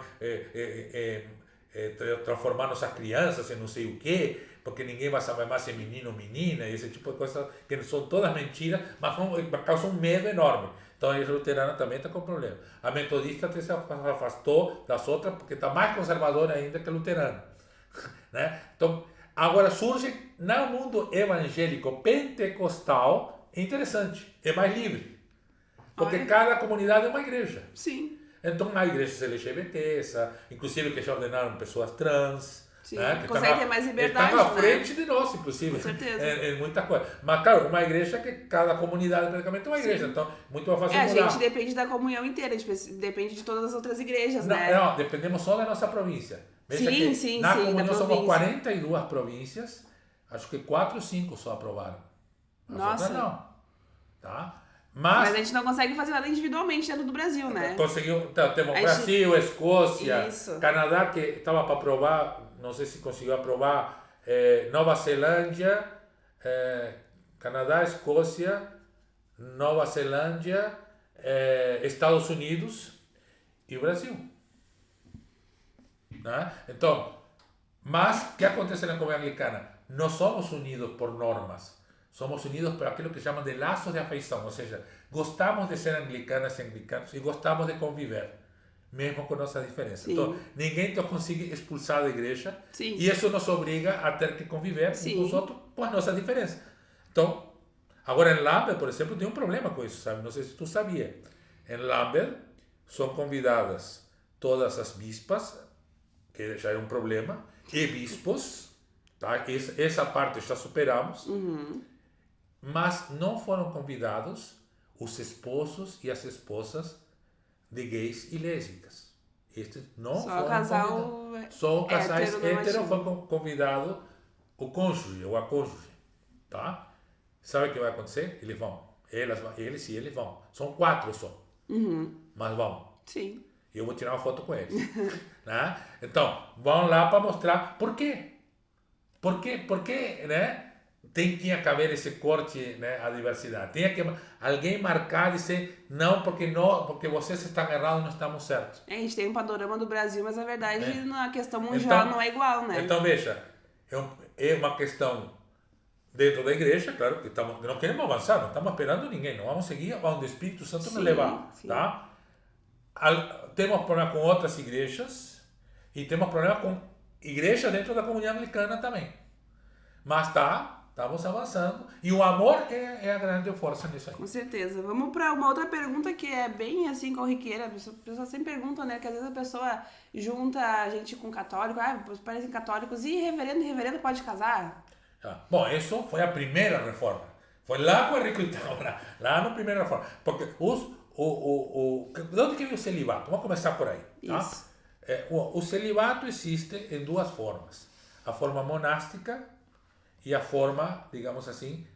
transformar nossas crianças em não sei o quê, porque ninguém vai saber mais se é menino ou menina, esse tipo de coisas que são todas mentiras, mas causam um medo enorme. Então a igreja luterana também está com problema. A metodista se afastou das outras porque está mais conservadora ainda que a luterana. Né? Então, agora surge no mundo evangélico pentecostal, é interessante, é mais livre. Porque cada comunidade é uma igreja. Sim. Então há igrejas LGBTs, inclusive que já ordenaram pessoas trans. Sim, né? Que consegue ter mais liberdade. Estão à frente de nós, inclusive. Com certeza. É muita coisa. Mas, claro, uma igreja que cada comunidade praticamente é uma igreja. Sim. Então, muito mais fácil mudar. A gente depende da comunhão inteira, depende de todas as outras igrejas, né? Não, dependemos só da nossa província. Veja que na comunhão somos 42 províncias, acho que 4 ou 5 só aprovaram. As outras não. Tá? Mas a gente não consegue fazer nada individualmente dentro do Brasil, né? Conseguiu, temos Brasil, Escócia, Canadá, que estava para aprovar, não sei se conseguiu aprovar, Nova Zelândia, Canadá, Escócia, Nova Zelândia, Estados Unidos e o Brasil. Né? Então, mas o que acontece na comunidade anglicana? Não somos unidos por normas, somos unidos por aquilo que chamam de laços de afeição, ou seja, gostamos de ser anglicanas e anglicanos e gostamos de conviver, mesmo com nossas diferenças. Sim. Então, ninguém te consegue expulsar da igreja. Sim. E isso nos obriga a ter que conviver uns com os outros por as nossas diferenças. Então, agora em Lambeth, por exemplo, tem um problema com isso, sabe? Não sei se tu sabia. Em Lambeth são convidadas todas as bispas, que já era um problema, e bispos, tá? Essa parte já superamos, mas não foram convidados os esposos e as esposas de gays e lésbicas. Estes não só foram convidados. Só casais héteros foi convidado o cônjuge ou a cônjuge, tá? Sabe o que vai acontecer? Eles vão. Eles e eles vão. São 4 só. Mas vão. Sim. Eu vou tirar uma foto com eles. Né? Então, vão lá para mostrar por quê. Por quê, né? tinha que haver esse corte, né, à diversidade. Tinha que alguém marcar e dizer, não, porque vocês estão errados, nós estamos certos. A gente tem um panorama do Brasil, mas na verdade na questão mundial não é igual, né? Então, veja, é uma questão dentro da igreja, claro, que não queremos avançar, não estamos esperando ninguém, não vamos seguir onde o Espírito Santo nos levar, tá? Temos problema com outras igrejas e temos problema com igrejas dentro da comunidade anglicana também. Mas estamos avançando e o amor é a grande força nisso aí. Com certeza. Vamos para uma outra pergunta que é bem assim corriqueira. A pessoa sempre pergunta, né? Que às vezes a pessoa junta a gente com católico, parecem católicos, e reverendo pode casar? Bom, isso foi a primeira reforma. Foi lá com Henrique VIII, lá na primeira reforma. Porque de onde que veio o celibato? Vamos começar por aí. Tá? Isso. O celibato existe em duas formas. A forma monástica e a forma, digamos assim,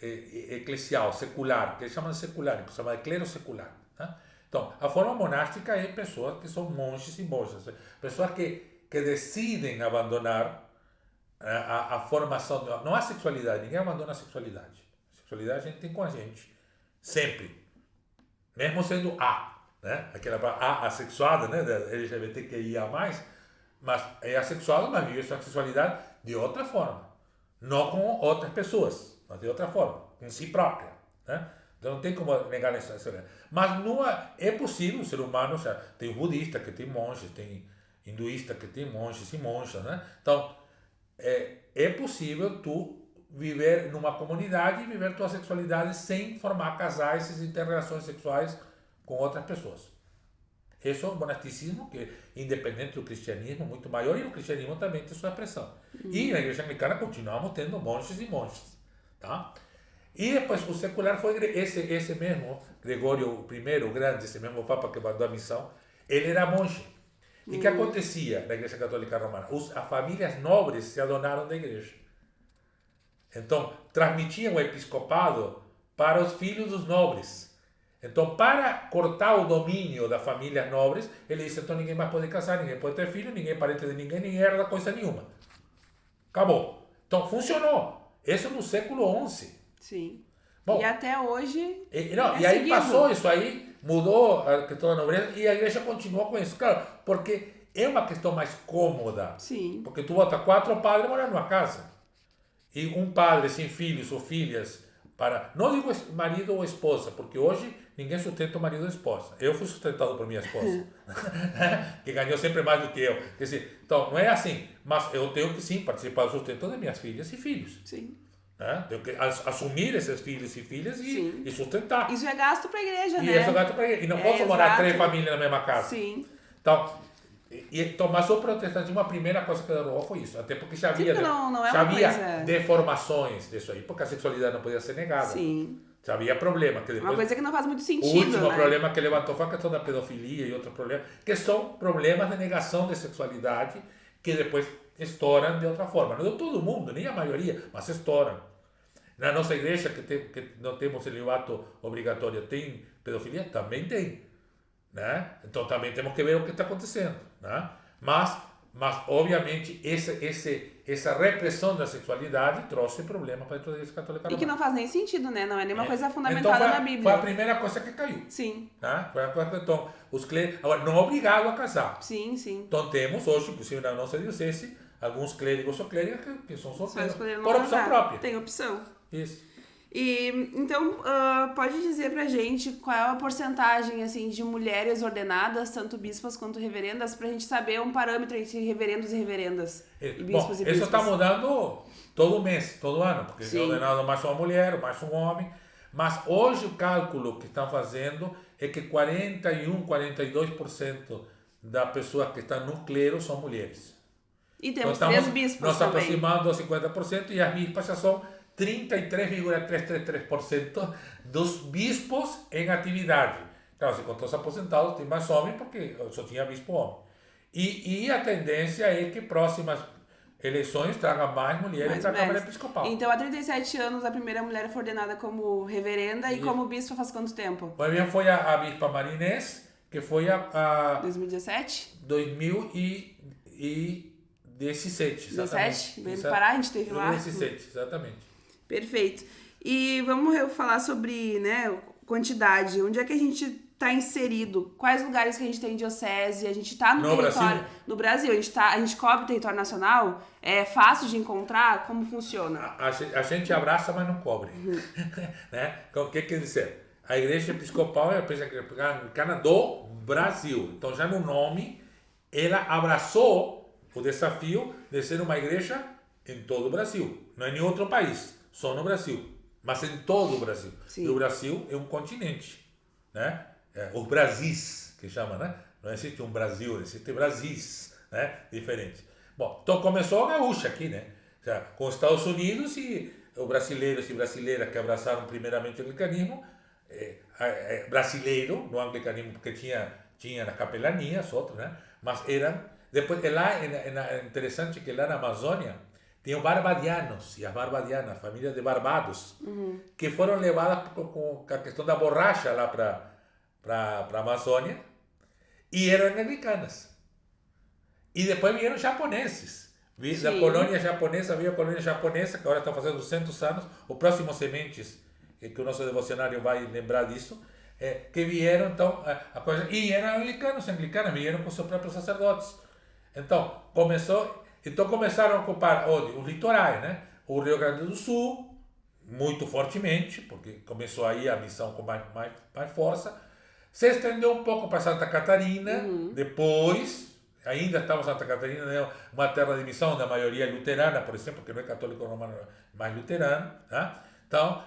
eclesial, secular, que eles chamam de secular, que se chama de clero secular. Tá? Então, a forma monástica é pessoas que são monges e monjas, pessoas que decidem abandonar a formação, não a sexualidade, ninguém abandona a sexualidade. A sexualidade a gente tem com a gente, sempre. Mesmo sendo né? Aquela assexuada, né? Da LGBTQIA+, mas é assexuado, mas vive sua sexualidade de outra forma. Não com outras pessoas, mas de outra forma, com si própria. Né? Então não tem como negar isso. Mas não é possível o ser humano, ou seja, tem budista que tem monges, tem hinduísta que tem monges e monjas. Né? Então, é possível tu viver numa comunidade e viver tua sexualidade sem formar casais e ter relações sexuais com outras pessoas. Esse é o monasticismo, que independente do cristianismo, muito maior, e no cristianismo também tem sua expressão. E na igreja anglicana continuamos tendo monges e monjas. Tá? E depois o secular foi esse mesmo, Gregório I, o grande, esse mesmo papa que mandou a missão, ele era monge. E o que acontecia na igreja católica romana? As famílias nobres se adonaram da igreja. Então, transmitiam o episcopado para os filhos dos nobres. Então, para cortar o domínio das famílias nobres, ele disse, então ninguém mais pode casar, ninguém pode ter filho, ninguém é parente de ninguém, ninguém herda coisa nenhuma. Acabou. Então, funcionou. Isso no século XI. Sim. Bom, e até hoje e aí passou isso aí, mudou a questão da nobreza e a igreja continuou com isso. Claro, porque é uma questão mais cômoda. Sim. Porque tu bota 4 padres morando numa casa. E um padre sem filhos ou filhas, não digo marido ou esposa, porque hoje ninguém sustenta o marido ou a esposa. Eu fui sustentado por minha esposa, que ganhou sempre mais do que eu. Quer dizer, então, não é assim, mas eu tenho que sim participar do sustento de minhas filhas e filhos. Sim. Tenho que assumir esses filhos e filhas e sustentar. Isso é gasto para a igreja, né? Isso é gasto para a igreja. E não posso morar 3 famílias na mesma casa. Sim. Então, mas o protestantismo, a primeira coisa que derrubou foi isso. Até porque já havia, já havia deformações disso aí, porque a sexualidade não podia ser negada. Sim. Já havia problema. Que depois, uma coisa que não faz muito sentido. O último problema que levantou foi a questão da pedofilia e outros problemas, que são problemas de negação de sexualidade que depois estouram de outra forma. Não de todo mundo, nem a maioria, mas estouram. Na nossa igreja, que não temos celibato obrigatório, tem pedofilia? Também tem. Né? Então também temos que ver o que está acontecendo. Né? Mas obviamente essa repressão da sexualidade trouxe problemas para a igreja católica romana. E que não faz nem sentido, né? Não é nenhuma coisa fundamentada então na Bíblia. Foi a primeira coisa que caiu. Sim. Né? Foi a coisa que, então, os clérigos, agora, não é obrigado a casar. Sim. Então temos hoje, inclusive na nossa diocese, alguns clérigos ou clérigas que são solteiros por opção própria. Tem opção. Isso. E então, pode dizer pra gente qual é a porcentagem assim, de mulheres ordenadas, tanto bispas quanto reverendas, pra gente saber um parâmetro entre reverendos e reverendas, e bispos e bispas? Isso está mudando todo mês, todo ano, porque é ordenado mais uma mulher, mais um homem, mas hoje o cálculo que estão fazendo é que 42% das pessoas que estão no clero são mulheres. E temos então, 3 bispas nós também. aproximando aos 50% e as bispas já são 33,333% dos bispos em atividade. Claro, se contou os aposentados, tem mais homens, porque só tinha bispo homem. E a tendência é que próximas eleições tragam mais mulheres para a Câmara Episcopal. Então, há 37 anos, a primeira mulher foi ordenada como reverenda e como bispa faz quanto tempo? Foi a bispa Marinês, que foi a 2017? 2017, exatamente. 17? Veio do Pará, a gente teve lá. 2017, exatamente. Perfeito. E vamos falar sobre, né, quantidade. Onde é que a gente está inserido? Quais lugares que a gente tem diocese? A gente está no território... Brasil? No Brasil. A gente cobre o território nacional? É fácil de encontrar? Como funciona? A gente abraça, mas não cobre. Né? O que quer dizer? A Igreja Episcopal é a Igreja Anglicana do Brasil. Então, já no nome, ela abraçou o desafio de ser uma igreja em todo o Brasil. Não é em outro país, só no Brasil. Mas em todo o Brasil. Sim. E o Brasil é um continente. Né? Os Brasis, que chama, né? Não existe um Brasil, existe Brasis, né? Diferente. Bom, então começou a gaúcha aqui, né? Já, com os Estados Unidos e os brasileiros e brasileiras que abraçaram primeiramente o anglicanismo, brasileiro, no anglicanismo, porque tinha na capelania, os outros, né? Mas eram, depois, lá, é interessante que lá na Amazônia, tem os barbadianos e as barbadianas, famílias de Barbados, que foram levadas com a questão da borracha lá para a Amazônia e eram anglicanas. E depois vieram japoneses. Da colônia japonesa, veio a colônia japonesa, que agora estão fazendo 200 anos, o próximo Sementes, que o nosso devocionário vai lembrar disso, que vieram, então, e eram anglicanas, vieram com seus próprios sacerdotes. Então, começaram a ocupar os litorais, né? O Rio Grande do Sul, muito fortemente, porque começou aí a missão com mais força, se estendeu um pouco para Santa Catarina, depois, ainda estava Santa Catarina, né? Uma terra de missão da maioria luterana, por exemplo, que não é católico romano, mas luterano, tá? Então,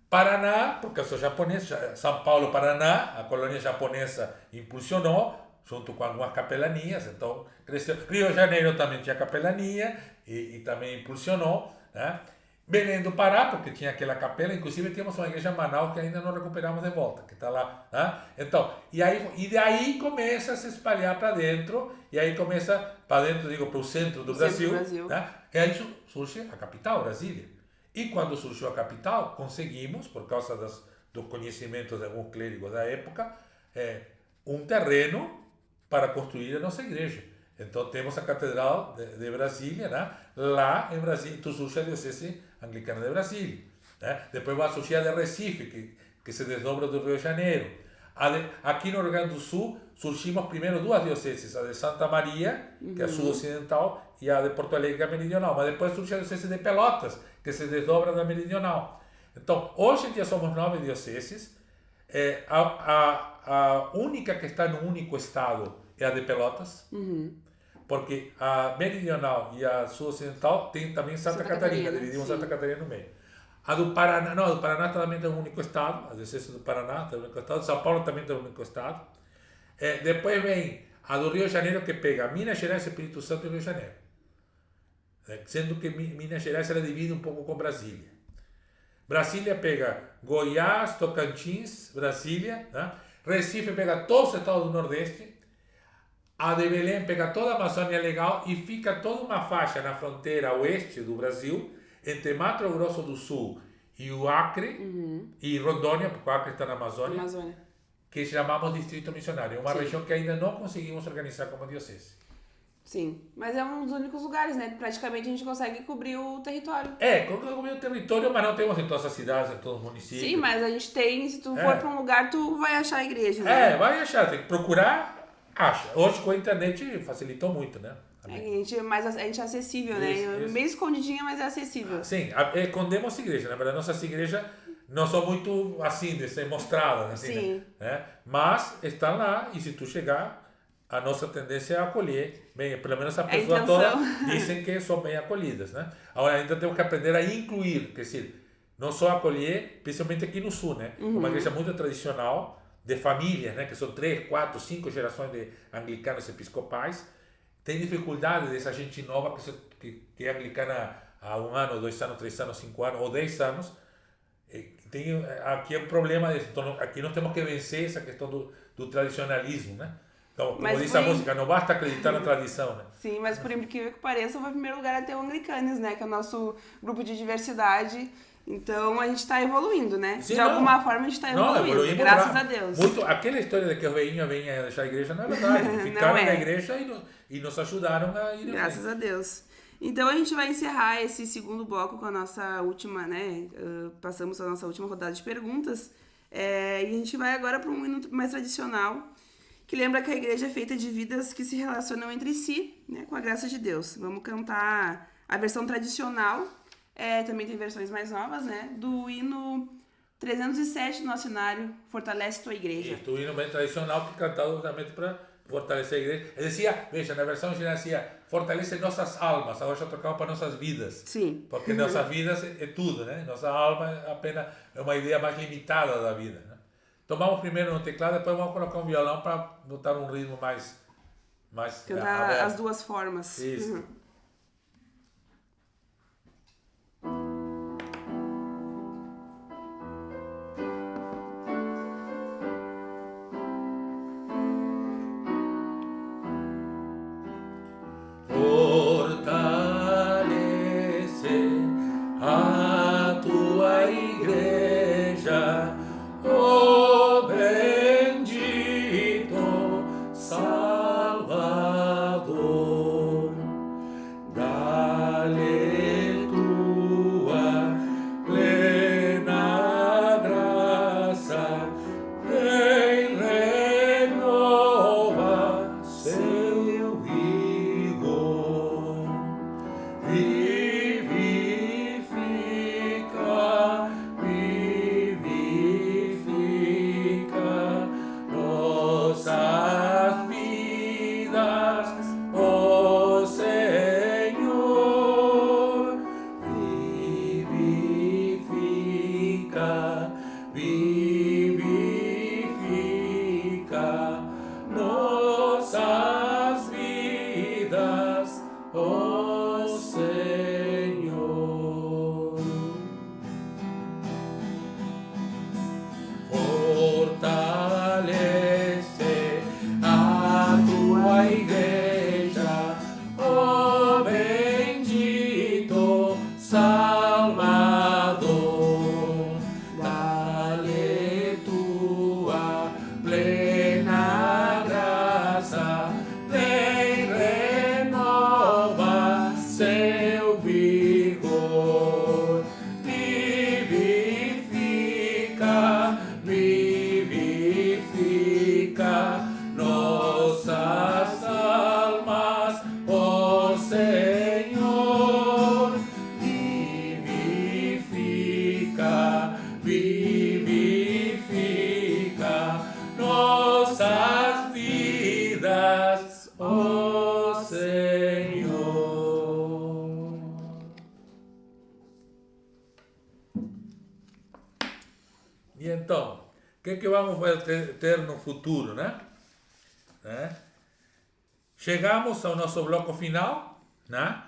Paraná, porque eu sou japonês, São Paulo, Paraná, a colônia japonesa impulsionou, junto com algumas capelanias, então cresceu. Rio de Janeiro também tinha capelania e também impulsionou, né? Belém do Pará, porque tinha aquela capela, inclusive tínhamos uma igreja em Manaus que ainda não recuperamos de volta, que está lá, né? Então, e daí começa a se espalhar para dentro, e aí começa para dentro, digo, para o centro do Brasil, né? E aí surge a capital, Brasília. E quando surgiu a capital, conseguimos, por causa do conhecimento de alguns clérigos da época, um terreno para construir a nossa igreja. Então temos a Catedral de Brasília, né? Lá em Brasília, então surge a Diocese Anglicana de Brasília, né? Depois vai surgir a de Recife, que se desdobra do Rio de Janeiro. Aqui no Rio Grande do Sul surgimos primeiro duas dioceses, a de Santa Maria, que é a sul-ocidental, e a de Porto Alegre, que é a meridional. Mas depois surge a diocese de Pelotas, que se desdobra da meridional. Então, hoje em dia somos 9 dioceses. A única que está num único estado é a de Pelotas, porque a meridional e a sul-ocidental tem também Santa Catarina, dividimos Santa Catarina no meio. A do Paraná, não, a do Paraná também tem um único estado, a diocese do Paraná tem um único estado, São Paulo também tem um único estado. Depois vem a do Rio de Janeiro, que pega Minas Gerais, Espírito Santo e Rio de Janeiro. Sendo que Minas Gerais ela divide um pouco com Brasília. Brasília pega Goiás, Tocantins, Brasília, né? Recife pega todos os estados do Nordeste, a de Belém pega toda a Amazônia Legal e fica toda uma faixa na fronteira oeste do Brasil, entre Mato Grosso do Sul e o Acre, e Rondônia, porque o Acre está na Amazônia, que chamamos Distrito Missionário. É uma região que ainda não conseguimos organizar como diocese. Sim, mas é um dos únicos lugares, né? Praticamente a gente consegue cobrir o território. Cobrir o território, mas não temos em todas as cidades, em todos os municípios. Sim, mas a gente tem, se tu for para um lugar, tu vai achar a igreja, né? Vai achar, tem que procurar, acha. Hoje com a internet facilitou muito, né? A gente é acessível, né? Meio escondidinha, mas é acessível. Sim, escondemos a igreja. Na verdade, nossas igrejas não são muito assim, de ser mostradas. Assim, sim. Né? Mas estão lá e se tu chegar, a nossa tendência é acolher. Bem, pelo menos a pessoa toda dizem que são bem acolhidas, né? Agora, ainda temos que aprender a incluir, quer dizer, não só acolher, principalmente aqui no Sul, né? Uma igreja muito tradicional, de famílias, né? Que são 3, 4, 5 gerações de anglicanos episcopais. Tem dificuldade dessa gente nova que é anglicana há 1 ano, 2 anos, 3 anos, 5 anos ou 10 anos. Aqui é um problema disso. Então, aqui nós temos que vencer essa questão do tradicionalismo, né? Então, como diz a música, não basta acreditar na tradição, né? Sim, mas por incrível que pareça, foi o primeiro lugar a ter o Anglicanos, né? Que é o nosso grupo de diversidade. Então, a gente está evoluindo, né? Sim, de alguma forma, a gente está evoluindo, graças a Deus. Aquela história de que os veinhos venham deixar a igreja não é verdade. Ficaram na igreja e nos ajudaram a ir. Graças a Deus. Então a gente vai encerrar esse segundo bloco com a nossa última, né? Passamos a nossa última rodada de perguntas. E a gente vai agora para um hino mais tradicional, que lembra que a igreja é feita de vidas que se relacionam entre si, né, com a graça de Deus. Vamos cantar a versão tradicional, também tem versões mais novas, né, do hino 307 do nosso cenário, Fortalece Tua Igreja. E o hino bem tradicional que cantado justamente para fortalecer a igreja. Ele dizia, veja, na versão original dizia, fortalece nossas almas, agora já trocamos para nossas vidas. Sim. Porque nossas vidas é tudo, né? Nossa alma apenas é uma ideia mais limitada da vida, né? Então vamos primeiro no teclado, depois vamos colocar um violão para botar um ritmo mais cantar aberto. as duas formas. Isso. E então, o que vamos ter no futuro, né? Chegamos ao nosso bloco final, né?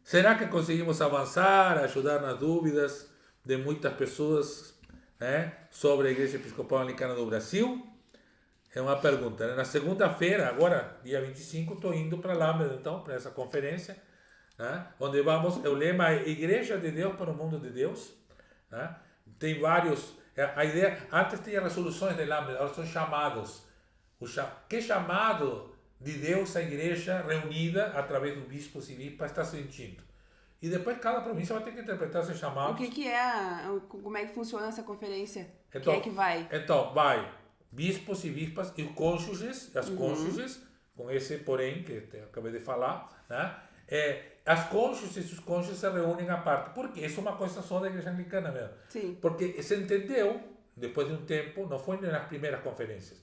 Será que conseguimos avançar, ajudar nas dúvidas de muitas pessoas, né, sobre a Igreja Episcopal Anglicana do Brasil? É uma pergunta, né? Na segunda-feira, agora, dia 25, estou indo para Lambda, então, para essa conferência, né? Onde o lema é Igreja de Deus para o Mundo de Deus, né? Tem vários... A ideia, antes tinha resoluções de Lambda, agora são chamados. Que chamado de Deus a igreja reunida através dos bispos e bispas está sentindo? E depois cada província vai ter que interpretar esses chamados. O que é? Como é que funciona essa conferência? Então, Quem é que vai? Então, vai bispos e bispas e cônjuges, as cônjuges, com esse porém que eu acabei de falar, né? As cônjuges e os cônjuges se reúnem à parte. Por quê? Isso é uma coisa só da igreja anglicana mesmo. Sim. Porque se entendeu, depois de um tempo, não foi nas primeiras conferências,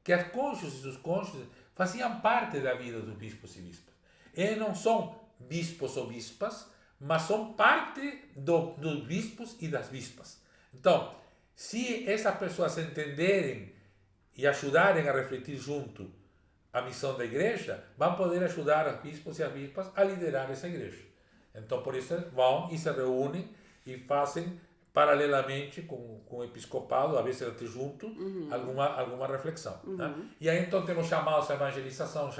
que as cônjuges e os cônjuges faziam parte da vida dos bispos e bispas. Eles não são bispos ou bispas, mas são parte dos bispos e das bispas. Então, se essas pessoas se entenderem e ajudarem a refletir junto a missão da igreja, vão poder ajudar os bispos e as bispas a liderar essa igreja. Então, por isso, vão e se reúnem e fazem paralelamente com o episcopado, a vezes até junto, alguma reflexão. Né? E aí, então, temos chamados a evangelização,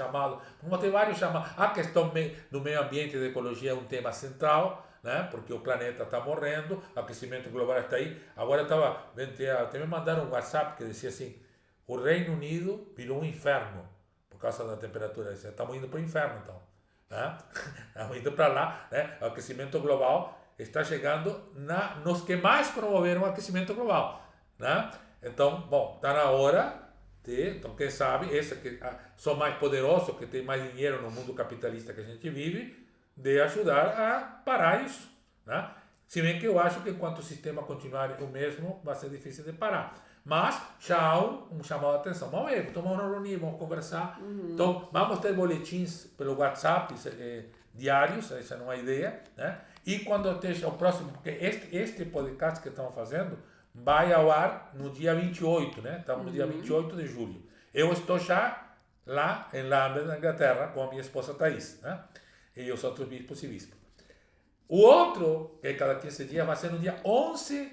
vamos ter vários chamados. A questão do meio ambiente e da ecologia é um tema central, né? Porque o planeta está morrendo, o aquecimento global está aí. Agora até me mandaram um WhatsApp que dizia assim, o Reino Unido virou um inferno por causa da temperatura. Estamos indo para o inferno, então. né? Estamos indo para lá, né? O aquecimento global está chegando nos que mais promoveram o aquecimento global, né? Então, bom, está na hora então quem sabe, esse que são mais poderosos, que tem mais dinheiro no mundo capitalista que a gente vive, de ajudar a parar isso, né? Se bem que eu acho que enquanto o sistema continuar o mesmo, vai ser difícil de parar. Mas já há um chamado de atenção. Vamos ver, tomar uma reunião, vamos conversar. Então, vamos ter boletins pelo WhatsApp diários, essa não é a ideia, né? E quando esteja o próximo, porque este podcast que estamos fazendo vai ao ar no dia 28, né? Estamos no dia 28 de julho. Eu estou já lá em Londres, na Inglaterra, com a minha esposa Thaís, né? E os outros bispos e bispas. O outro, que é cada 15 dias, vai ser no dia 11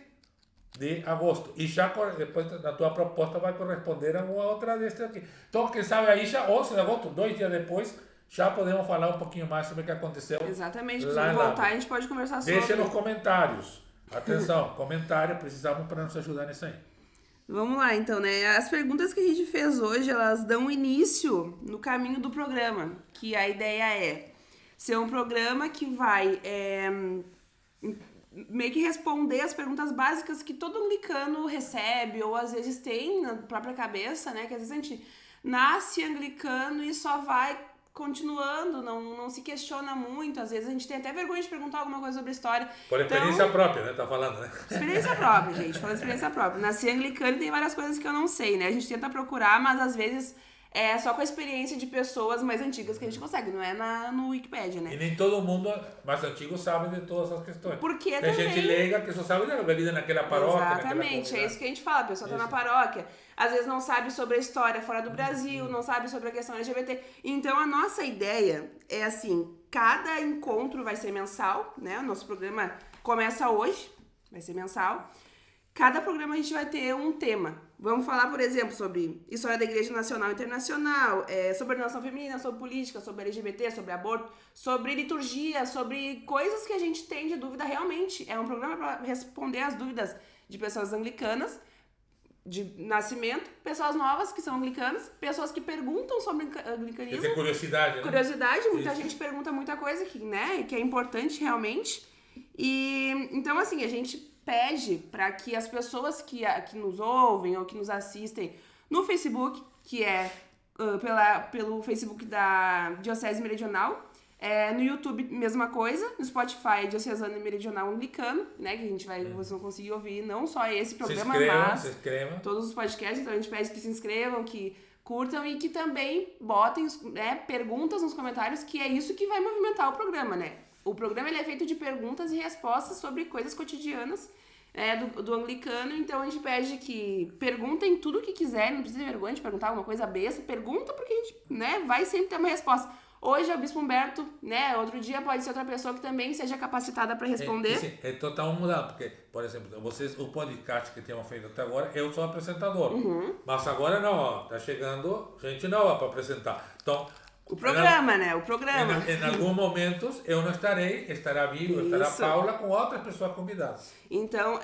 de agosto. E já depois na tua proposta vai corresponder a uma outra deste aqui. Então, quem sabe aí já 11 de agosto, 2 dias depois, já podemos falar um pouquinho mais sobre o que aconteceu. Exatamente, quando voltar a gente pode conversar sobre. Deixa nos comentários. Atenção, comentário, precisamos para nos ajudar nisso aí. Vamos lá, então, né? As perguntas que a gente fez hoje, elas dão início no caminho do programa, que a ideia é ser um programa que vai meio que responder as perguntas básicas que todo anglicano recebe, ou às vezes tem na própria cabeça, né? Que às vezes a gente nasce anglicano e só vai continuando, não se questiona muito, às vezes a gente tem até vergonha de perguntar alguma coisa sobre a história. Por experiência própria, né? Tá falando, né? Experiência própria, gente, falando experiência própria. Nasci anglicano e tem várias coisas que eu não sei, né? A gente tenta procurar, mas às vezes é só com a experiência de pessoas mais antigas que a gente consegue, não é no Wikipedia, né? E nem todo mundo mais antigo sabe de todas essas questões. Porque tem também... gente leiga que só sabe da vida naquela paróquia. Exatamente, é isso que a gente fala, a pessoa tá na paróquia, às vezes não sabe sobre a história fora do Brasil, não sabe sobre a questão LGBT. Então a nossa ideia é assim, cada encontro vai ser mensal, né? O nosso programa começa hoje, vai ser mensal. Cada programa a gente vai ter um tema. Vamos falar, por exemplo, sobre história da Igreja Nacional e Internacional, sobre ordenação feminina, sobre política, sobre LGBT, sobre aborto, sobre liturgia, sobre coisas que a gente tem de dúvida realmente. É um programa para responder as dúvidas de pessoas anglicanas, de nascimento, pessoas novas que são anglicanas, pessoas que perguntam sobre anglicanismo. E tem curiosidade, né? Curiosidade, muita gente pergunta muita coisa que, né, que é importante realmente. E então, assim, a gente pede para que as pessoas que nos ouvem ou que nos assistem no Facebook, que é pelo Facebook da Diocese Meridional, no YouTube, mesma coisa, no Spotify, Diocesano e Meridional Anglicano, né, que a gente vocês vão conseguir ouvir não só esse programa, mas todos os podcasts, então a gente pede que se inscrevam, que curtam e que também botem, né, perguntas nos comentários, que é isso que vai movimentar o programa, né? O programa ele é feito de perguntas e respostas sobre coisas cotidianas do anglicano, então a gente pede que perguntem tudo o que quiserem, não precisa ter vergonha de perguntar alguma coisa besta, pergunta porque a gente, né, vai sempre ter uma resposta. Hoje é o Bispo Humberto, né, outro dia pode ser outra pessoa que também seja capacitada para responder. Sim, então tá mudando, porque, por exemplo, vocês, o podcast que temos feito até agora, eu sou apresentador, mas agora não, ó, tá chegando gente nova para apresentar, então... O programa, né? O programa. Em alguns momentos eu não estará vivo, estará a Paula com outras pessoas convidadas. Então,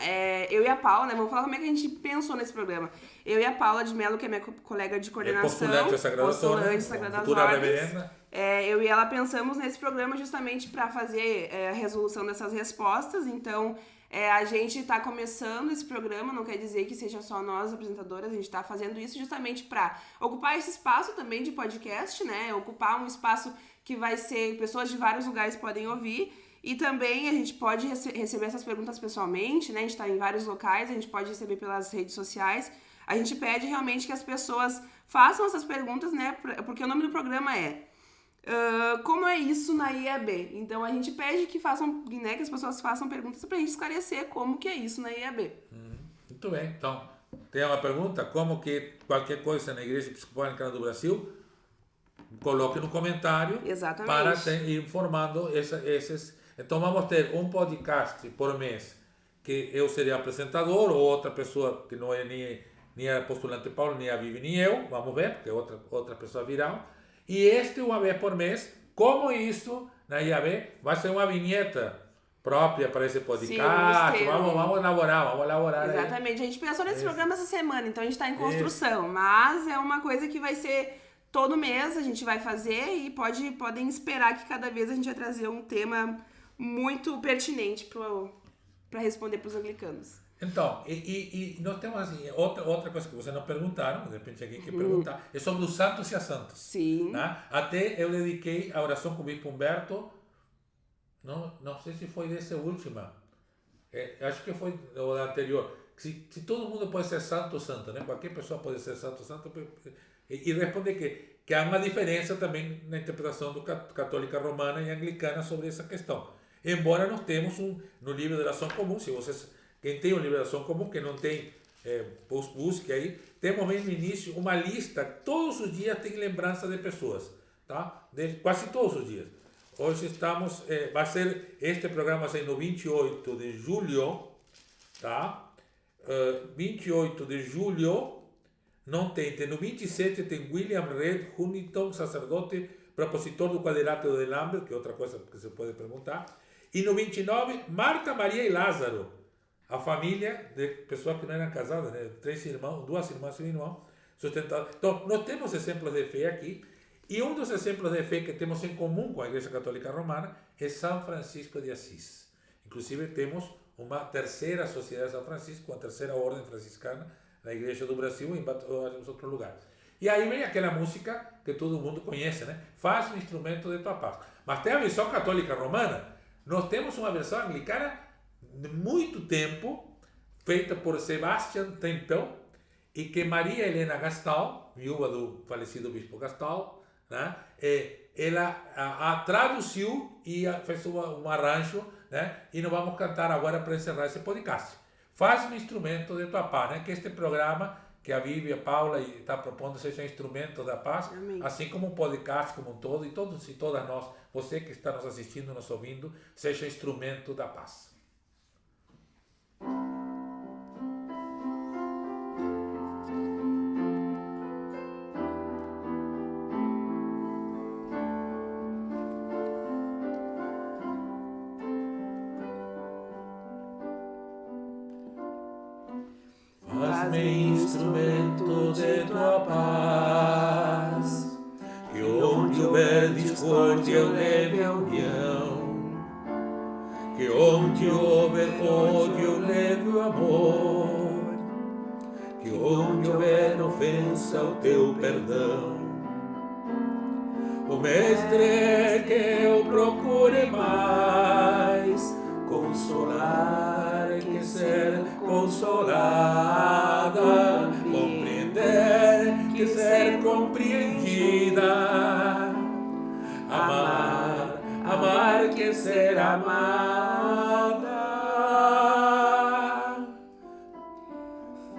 eu e a Paula, né? Vamos falar como é que a gente pensou nesse programa. Eu e a Paula de Mello, que é minha colega de coordenação. Postulante Sagradas Ordens. Eu e ela pensamos nesse programa justamente para fazer a resolução dessas respostas. Então, a gente está começando esse programa, não quer dizer que seja só nós apresentadoras, a gente está fazendo isso justamente para ocupar esse espaço também de podcast, né? Ocupar um espaço que vai ser, pessoas de vários lugares podem ouvir, e também a gente pode receber essas perguntas pessoalmente, né? A gente está em vários locais, a gente pode receber pelas redes sociais. A gente pede realmente que as pessoas façam essas perguntas, né? Porque o nome do programa é como é isso na IAB? Então a gente pede que façam, né, que as pessoas façam perguntas pra gente esclarecer como que é isso na IAB. Muito bem, então tem uma pergunta, como que qualquer coisa na Igreja Episcopal Anglicana do Brasil, coloque no comentário. Exatamente. Para ir informando esses. Então vamos ter um podcast por mês que eu serei apresentador, ou outra pessoa que não é nem a postulante Paulo, nem a Vivi, nem eu, vamos ver, porque outra pessoa virá. E uma vez por mês, como isso na IAB vai ser uma vinheta própria para esse podcast. Sim, vamos elaborar. Exatamente, a gente pensou nesse programa essa semana, então a gente está em construção, mas é uma coisa que vai ser todo mês a gente vai fazer e podem esperar que cada vez a gente vai trazer um tema muito pertinente para responder para os anglicanos. Então, e nós temos assim, outra coisa que vocês não perguntaram, de repente alguém quer perguntar, é sobre os santos e as santas. Sim. Né? Até eu dediquei a oração com o Bispo Humberto, não sei se foi dessa última, acho que foi o anterior, se todo mundo pode ser santo ou santa, né? Qualquer pessoa pode ser santo ou santa, e responder que há uma diferença também na interpretação do católica romana e anglicana sobre essa questão. Embora nós temos no livro de oração comum, se vocês... Quem tem o livro de oração comum, quem não tem, busque aí. Temos mesmo no início uma lista, todos os dias tem lembrança de pessoas, tá? Quase todos os dias. Hoje estamos, vai ser, este programa vai ser no 28 de julho, tá? 28 de julho, não tem no 27 tem William Red Huntington, sacerdote, propositor do quadrilátero de Lambert, que é outra coisa que você pode perguntar. E no 29, Marta, Maria e Lázaro. A família de pessoas que não eram casadas, né? 3 irmãos, 2 irmãs e um irmão, sustentados. Então, nós temos exemplos de fé aqui, e um dos exemplos de fé que temos em comum com a Igreja Católica Romana é São Francisco de Assis. Inclusive, temos uma terceira sociedade de São Francisco, uma terceira ordem franciscana na Igreja do Brasil e em vários outros lugares. E aí vem aquela música que todo mundo conhece, né? Faz um instrumento de tua paz. Mas tem a versão católica romana, nós temos uma versão anglicana de muito tempo, feita por Sebastian Tempel, e que Maria Helena Gastal, viúva do falecido bispo Gastal, né, ela a traduziu e fez um arranjo, né, e nós vamos cantar agora para encerrar esse podcast. Faz um instrumento de tua paz, né, que este programa que a Vivi, a Paula está propondo seja instrumento da paz, Amém. assim como um podcast como um todo, e todos e todas nós, você que está nos assistindo, nos ouvindo, seja instrumento da paz. Faz-me instrumento de tua paz, que onde houver discórdia eu leve a união, que onde houver ódio eu leve o amor, que onde houver ofensa o teu perdão. O mestre que eu procure mais consolar que ser consolada, compreender que ser compreendida, amar que ser amada.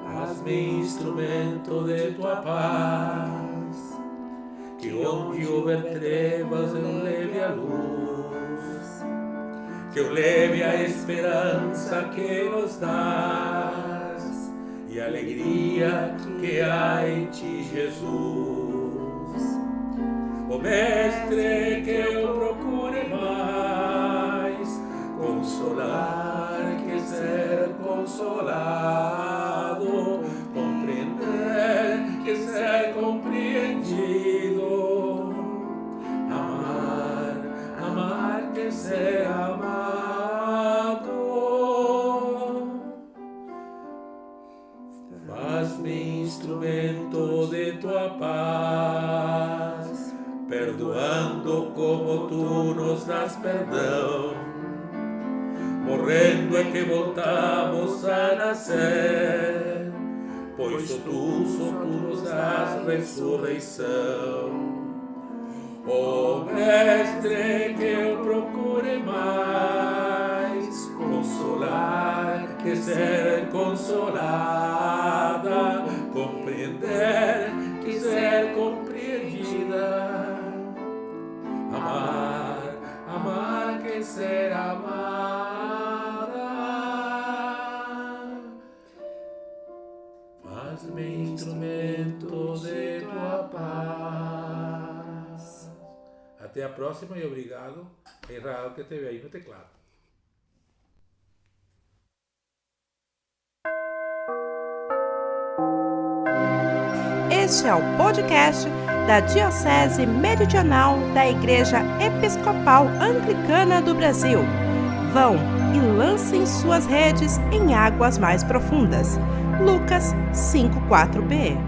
Faz-me instrumento de tua paz, que onde houver trevas eu leve a luz, que eu leve a esperança que nos dás e a alegria que há em ti, Jesus. O mestre que eu procure mais consolar que ser consolado, compreender que ser compreendido, amar que ser amado. Faz-me instrumento de tua paz, perdoando como tu nos das perdão, morrendo é que voltamos a nascer, pois só tu nos das ressurreição. Ó mestre que eu procure mais consolar que ser consolada, compreender que ser compreendida, amar que ser amada. Faz-me instrumento de tua paz. Até a próxima e obrigado, Israel, que esteve aí no teclado. Este é o podcast da Diocese Meridional da Igreja Episcopal Anglicana do Brasil. Vão e lancem suas redes em águas mais profundas. Lucas 5:4b.